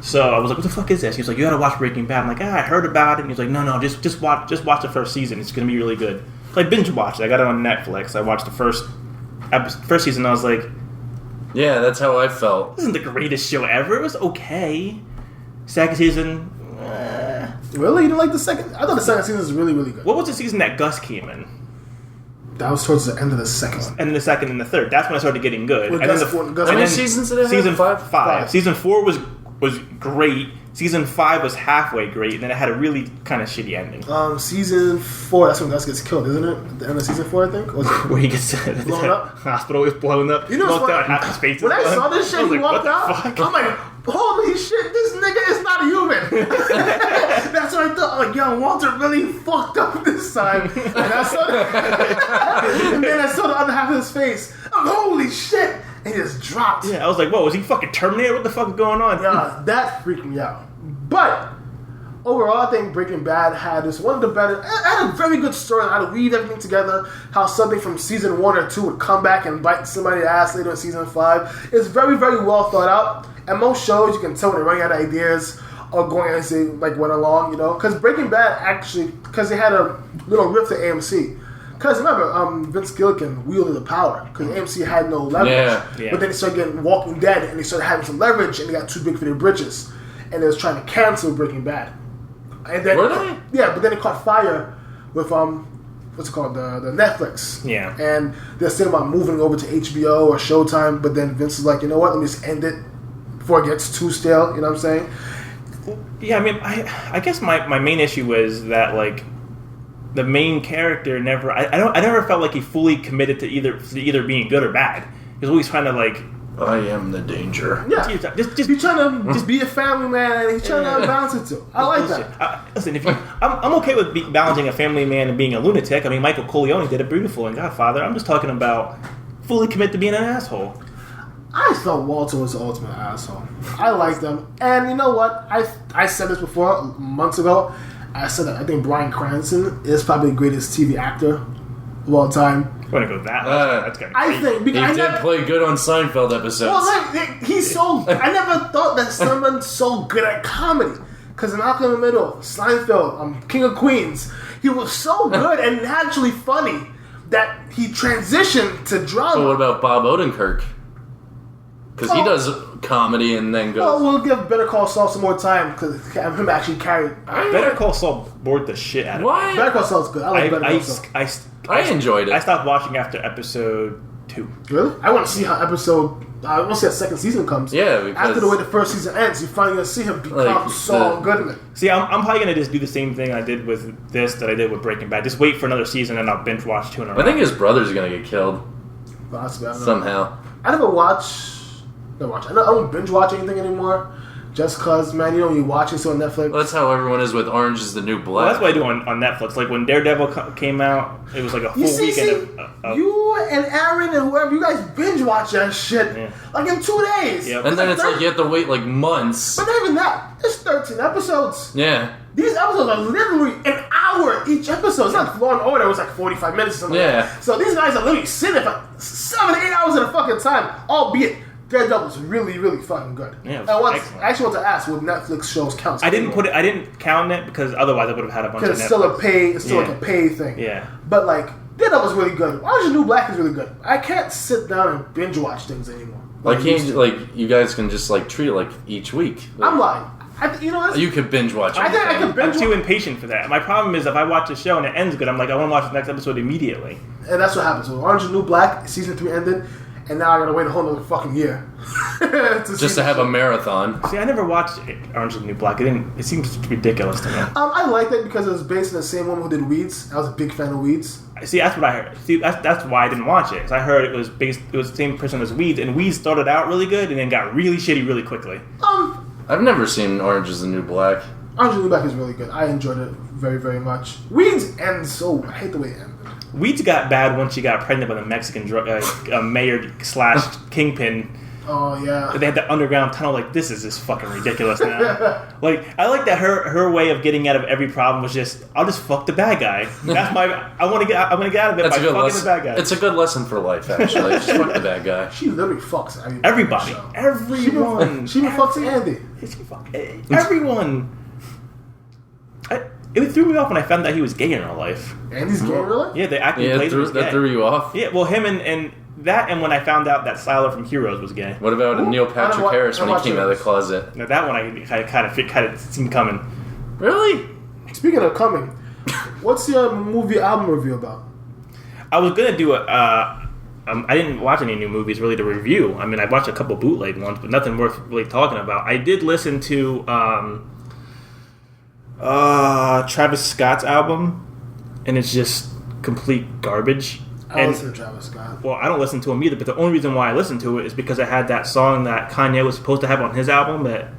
So I was like, "What the fuck is this?" He was like, "You gotta watch Breaking Bad." I'm like, "I heard about it." And he's like, "No, just watch the first season. It's gonna be really good." So I binge watched it. I got it on Netflix. I watched the first season. And I was like, "Yeah, that's how I felt." This isn't the greatest show ever. It was okay. Second season. Really? You didn't like the second? I thought the second season was really, really good. What was the season that Gus came in? That was towards the end of the second one. And the second and the third. That's when I started getting good. Well, How many seasons did it have? Season 5. Season 4 was great. Season 5 was halfway great, and then it had a really kind of shitty ending. Season 4, that's when Gus gets killed, isn't it? At the end of season 4, I think? Or where he gets blown up? Hospital is blown up. You know what's funny? When I saw this shit, he walked out. I'm like, holy shit, this nigga is not a human. That's what I thought. I'm like, yo, Walter really fucked up this time. And I saw and then I saw the other half of his face. I'm like, holy shit. And he just dropped. Yeah, I was like, whoa, was he fucking Terminator? What the fuck is going on? Yeah, that freaked me out. But overall, I think Breaking Bad had one of the better. It had a very good story on how to weave everything together. How something from season 1 or 2 would come back and bite somebody's ass later in season 5. It's very, very well thought out. And most shows, you can tell when they're running out of ideas or going as they like went along, you know. Because Breaking Bad actually, because they had a little rift to AMC. Because remember, Vince Gilligan wielded the power because AMC had no leverage. Yeah. But then they started getting Walking Dead and they started having some leverage and they got too big for their britches. And they was trying to cancel Breaking Bad. And then were they? Yeah, but then it caught fire with what's it called, the Netflix. Yeah. And they're still about moving over to HBO or Showtime. But then Vince is like, you know what? Let me just end it before it gets too stale. You know what I'm saying? Yeah, I mean, I guess my main issue was that like the main character never. I never felt like he fully committed to either being good or bad. He was always trying to like. I am the danger. Yeah, just he's trying to just be a family man, and he's trying to balance it too. I like that. Listen, I'm okay with balancing a family man and being a lunatic. I mean, Michael Corleone did it beautiful in Godfather. I'm just talking about fully commit to being an asshole. I thought Walter was the ultimate asshole. I liked him, and you know what? I said this before months ago. I said that I think Bryan Cranston is probably the greatest TV actor of all time. I'm gonna go that. That's kind of. I think because he did play good on Seinfeld episodes. Well, he's so. I never thought that someone's so good at comedy. Because in Malcolm in the Middle, Seinfeld, King of Queens, he was so good and naturally funny that he transitioned to drama. So what about Bob Odenkirk? Because he does comedy and then goes. Well, we'll give Better Call Saul some more time because him actually carried. Better Call Saul bored the shit out of me. What? Better Call Saul's good. I like Better Call Saul. I enjoyed it. I stopped watching after episode 2. Really? I want to see how I want to see how second season comes. Yeah, because after the way the first season ends, you're finally gonna see him become so good in it. See, I'm probably gonna just do the same thing I did with this that I did with Breaking Bad. Just wait for another season and I'll binge watch 2 in a row. I think his brother's gonna get killed. Possibly, somehow. I never watch. I don't binge watch anything anymore. Just cause, man, you know, when you watch it on Netflix. Well, that's how everyone is with Orange is the New Black. Well, that's what I do on Netflix. Like when Daredevil came out, it was like a full weekend. You and Aaron and whoever, you guys binge watch that shit like in 2 days. Yep. And then it's like you have to wait like months. But not even that. It's 13 episodes. Yeah. These episodes are literally an hour each episode. It's not Law and Order. It was like 45 minutes or something. Yeah. Like that. So these guys are literally sitting for 7 to 8 hours at a fucking time. Albeit Daredevil's really, really fucking good. Yeah, I actually want to ask, would Netflix shows count? I didn't count it because otherwise I would have had a bunch of Netflix. Because it's still like a pay thing. Yeah. But like, Daredevil's really good. Orange is the New Black is really good. I can't sit down and binge watch things anymore. Like you guys can just like treat it like each week. I'm lying. You could binge watch it. I'm too impatient for that. My problem is if I watch a show and it ends good, I'm like, I want to watch the next episode immediately. And that's what happens. So Orange is the New Black, season 3 ended, and now I gotta wait a whole other fucking year. Just to have a marathon. See, I never watched Orange is the New Black. It seems ridiculous to me. I liked it because it was based on the same woman who did Weeds. I was a big fan of Weeds. See, that's what I heard. See, that's why I didn't watch it. Because I heard it was the same person as Weeds, and Weeds started out really good and then got really shitty really quickly. I've never seen Orange is the New Black. Orange is the New Black is really good. I enjoyed it very, very much. Weeds ends so... I hate the way it ended. Weeds got bad once she got pregnant by the Mexican mayor / kingpin. Oh, yeah. They had the underground tunnel. Like, this is just fucking ridiculous now. Like, I like that her way of getting out of every problem was just, I'll just fuck the bad guy. That's my... I'm gonna get out of it by fucking the bad guy. It's a good lesson for life, actually. Just fuck the bad guy. She literally fucks everybody. Everyone. She even fucks Andy. She fucks everyone. It threw me off when I found out he was gay in real life. Andy's gay in real life? Yeah, they actually played him as gay. That threw you off? Yeah, well, him and when I found out that Siler from Heroes was gay. What about Neil Patrick Harris when he came out of the closet? Now, that one I kind of seen coming. Really? Speaking of coming, what's your movie album review about? I was gonna do I didn't watch any new movies really to review. I mean, I watched a couple bootleg ones, but nothing worth really talking about. I did listen to Travis Scott's album, and it's just complete garbage. I don't listen to Travis Scott. Well, I don't listen to him either, but the only reason why I listened to it is because it had that song that Kanye was supposed to have on his album that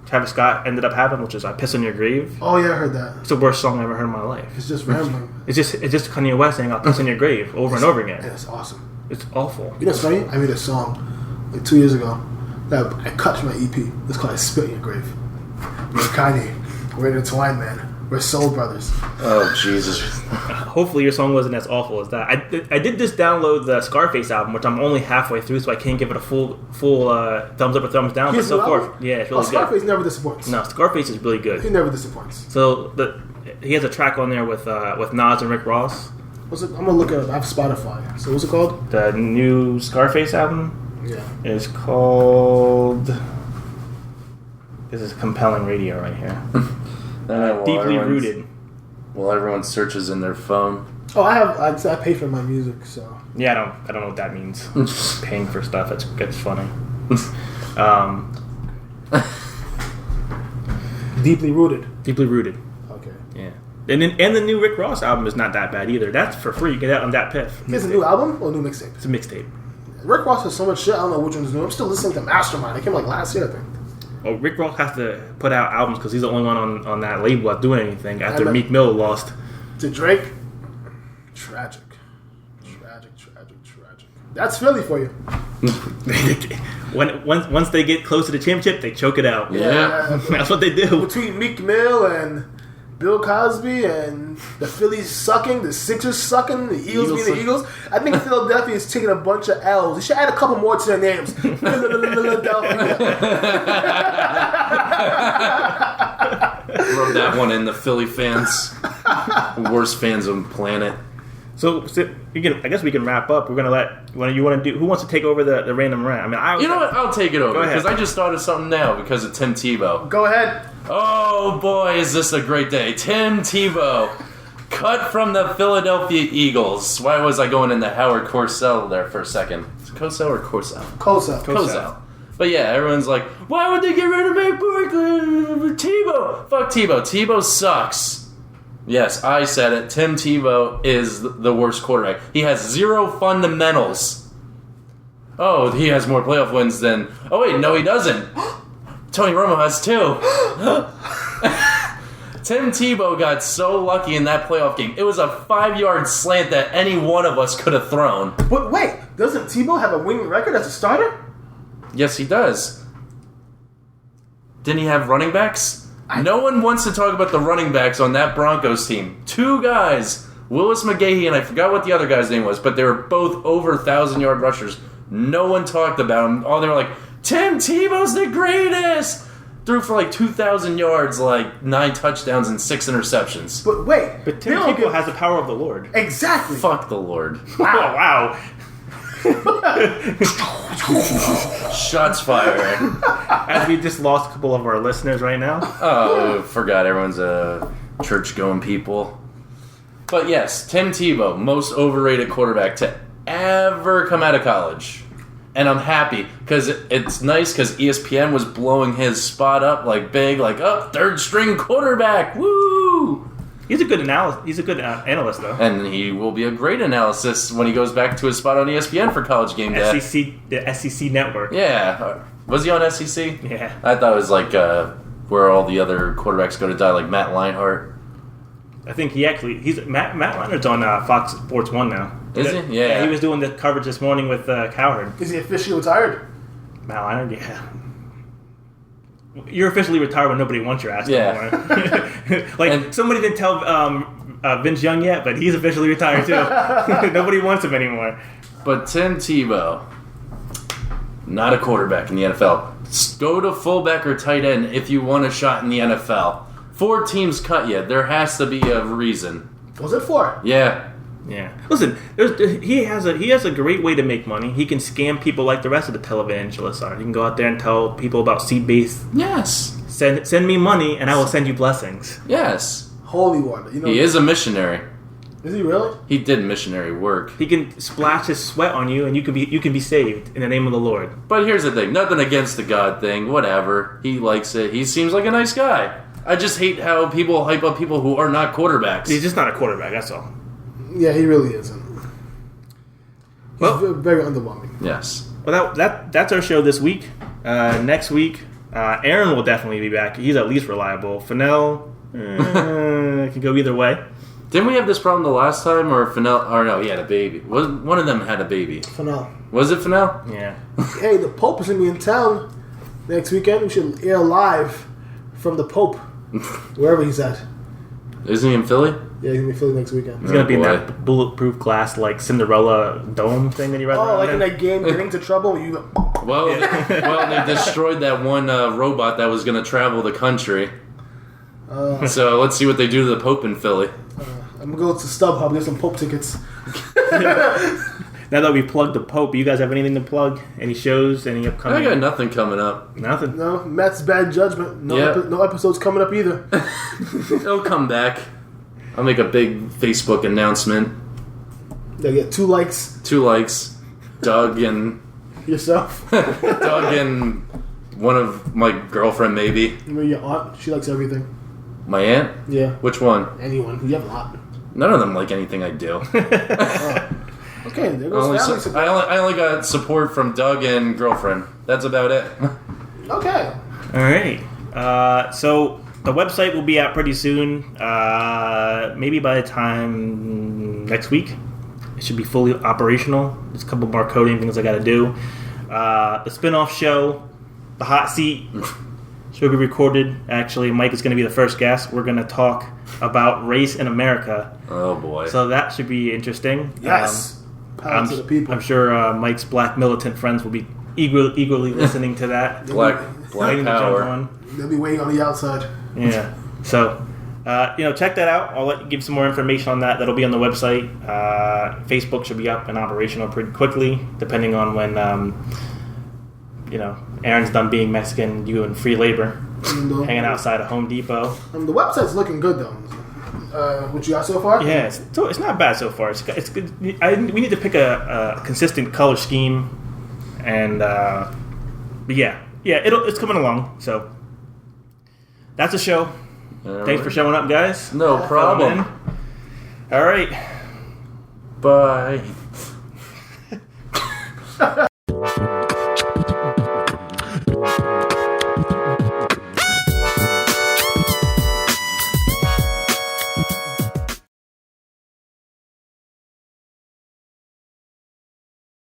Travis Scott ended up having, which is "I Piss on Your Grave." Oh yeah, I heard that. It's the worst song I ever heard in my life. It's just rambling. It's just Kanye West saying "I'll piss on your grave" over and over again. Yeah, it's awesome. It's awful. You know what's funny? I made a song like 2 years ago that I cut from my EP. It's called "I Spit in Your Grave." Me and Kanye, we're intertwined, man. We're soul brothers. Oh Jesus! Hopefully your song wasn't as awful as that. I did just download the Scarface album, which I'm only halfway through, so I can't give it a full thumbs up or thumbs down. But so far, yeah, it's really good. Scarface never disappoints. No, Scarface is really good. He never disappoints. So he has a track on there with Nas and Rick Ross. What's it? I'm gonna look at it. I have Spotify. So what's it called? The new Scarface album. Yeah. It's called. This is compelling radio right here. Deeply Rooted. Well, everyone searches in their phone. Oh, I pay for my music, so. Yeah, I don't know what that means. Paying for stuff. That's funny. Deeply Rooted. Deeply Rooted. Okay. Yeah. And the new Rick Ross album is not that bad either. That's for free. You get that on that Piff. It's a new album or a new mixtape? It's a mixtape. Rick Ross has so much shit. I don't know which one's new. I'm still listening to Mastermind. It came like last year, I think. Well, Rick Ross has to put out albums because he's the only one on that label that's doing anything after Meek Mill lost. To Drake? Tragic. That's Philly for you. Once they get close to the championship, they choke it out. Yeah. That's what they do. Between Meek Mill and Bill Cosby and the Phillies sucking, the Sixers sucking, the Eagles being the Eagles, I think Philadelphia is taking a bunch of L's. They should add a couple more to their names. Philadelphia. Rub that one in, the Philly fans. Worst fans on the planet. So I guess we can wrap up. We're gonna you want to do? Who wants to take over the random rant? I mean, you know what? I'll take it over because I just thought of something now because of Tim Tebow. Go ahead. Oh boy, is this a great day! Tim Tebow, cut from the Philadelphia Eagles. Why was I going into Howard Cosell there for a second? Is it Cosell or Cosell? Cosell. But yeah, everyone's like, why would they get rid of Tebow? Fuck Tebow. Tebow sucks. Yes, I said it. Tim Tebow is the worst quarterback. He has zero fundamentals. Oh, he has more playoff wins than... Oh, wait, no, he doesn't. Tony Romo has 2. Tim Tebow got so lucky in that playoff game. It was a 5-yard slant that any one of us could have thrown. But wait, doesn't Tebow have a winning record as a starter? Yes, he does. Didn't he have running backs? No one wants to talk about the running backs on that Broncos team. 2 guys, Willis McGahee, and I forgot what the other guy's name was, but they were both over 1,000-yard rushers. No one talked about them. All they were like, Tim Tebow's the greatest! Threw for like 2,000 yards, like 9 touchdowns and 6 interceptions. But wait. But Tim Tebow has the power of the Lord. Exactly. Fuck the Lord. Wow. Shots fired. As we just lost a couple of our listeners right now. Oh, forgot everyone's a church-going people. But yes, Tim Tebow, most overrated quarterback to ever come out of college. And I'm happy, because it's nice, because ESPN was blowing his spot up like big, like, oh, third-string quarterback, woo! He's a good analyst. He's a good analyst, though. And he will be a great analyst when he goes back to his spot on ESPN for College Game Day. The SEC network. Yeah. Was he on SEC? Yeah. I thought it was like where all the other quarterbacks go to die, like Matt Leinart. I think Matt Leinart's on Fox Sports 1 now. Is he? Yeah. He was doing the coverage this morning with Cowherd. Is he officially retired? Matt Leinart, yeah. You're officially retired when nobody wants your ass anymore. Somebody didn't tell Vince Young yet, but he's officially retired too. Nobody wants him anymore. But Tim Tebow, not a quarterback in the NFL. Go to fullback or tight end if you want a shot in the NFL. 4 teams cut you. There has to be a reason. Was it 4? Yeah. Yeah. Listen, he has a great way to make money. He can scam people like the rest of the televangelists are. He can go out there and tell people about seed-based. Yes. Send me money and I will send you blessings. Yes. Holy water. He is a missionary. Is he really? He did missionary work. He can splash his sweat on you and you can be saved in the name of the Lord. But here's the thing. Nothing against the God thing. Whatever. He likes it. He seems like a nice guy. I just hate how people hype up people who are not quarterbacks. He's just not a quarterback, that's all. Yeah, he really isn't. Well, very underwhelming. Yes. Well, that's our show this week. Next week, Aaron will definitely be back. He's at least reliable. Fenel can go either way. Didn't we have this problem the last time, or Fenel? Or no, he had a baby. One of them had a baby. Fenel. Was it Fenel? Yeah. Hey, the Pope is going to be in town next weekend. We should air live from the Pope, wherever he's at. Isn't he in Philly? Yeah, he's going to be Philly next weekend. He's going to be in that bulletproof glass, like Cinderella dome thing that he read. Oh, like in that game, Getting into Trouble? Well, they destroyed that one robot that was going to travel the country. So let's see what they do to the Pope in Philly. I'm going to go to StubHub, get some Pope tickets. Now that we plugged the Pope, you guys have anything to plug? Any shows? Any upcoming? I got nothing coming up. Nothing? No, Matt's Bad Judgment. No episodes coming up either. It'll come back. I'll make a big Facebook announcement. They'll get 2 likes. 2 likes. Doug and... Yourself? Doug and one of my girlfriend, maybe. Your aunt. She likes everything. My aunt? Yeah. Which one? Anyone. You have a lot. None of them like anything I do. Okay, there goes family support. I only got support from Doug and girlfriend. That's about it. Okay. All right. So the website will be out pretty soon. Maybe by the time next week, it should be fully operational. There's a couple more coding things I got to do. The spin-off show, The Hot Seat, should be recorded. Actually, Mike is going to be the first guest. We're going to talk about race in America. Oh, boy. So that should be interesting. Yes. Power to the people. I'm sure Mike's black militant friends will be eagerly listening to that. Black power. They'll be waiting on the outside. Yeah. So, check that out. I'll give some more information on that. That'll be on the website. Facebook should be up and operational pretty quickly, depending on when, Aaron's done being Mexican, you and free labor, hanging outside of Home Depot. The website's looking good, though. What you got so far? Yeah, it's not bad so far. It's good. We need to pick a consistent color scheme, and but it's coming along. So that's a show. Thanks for showing up, guys. No problem. All right. Bye.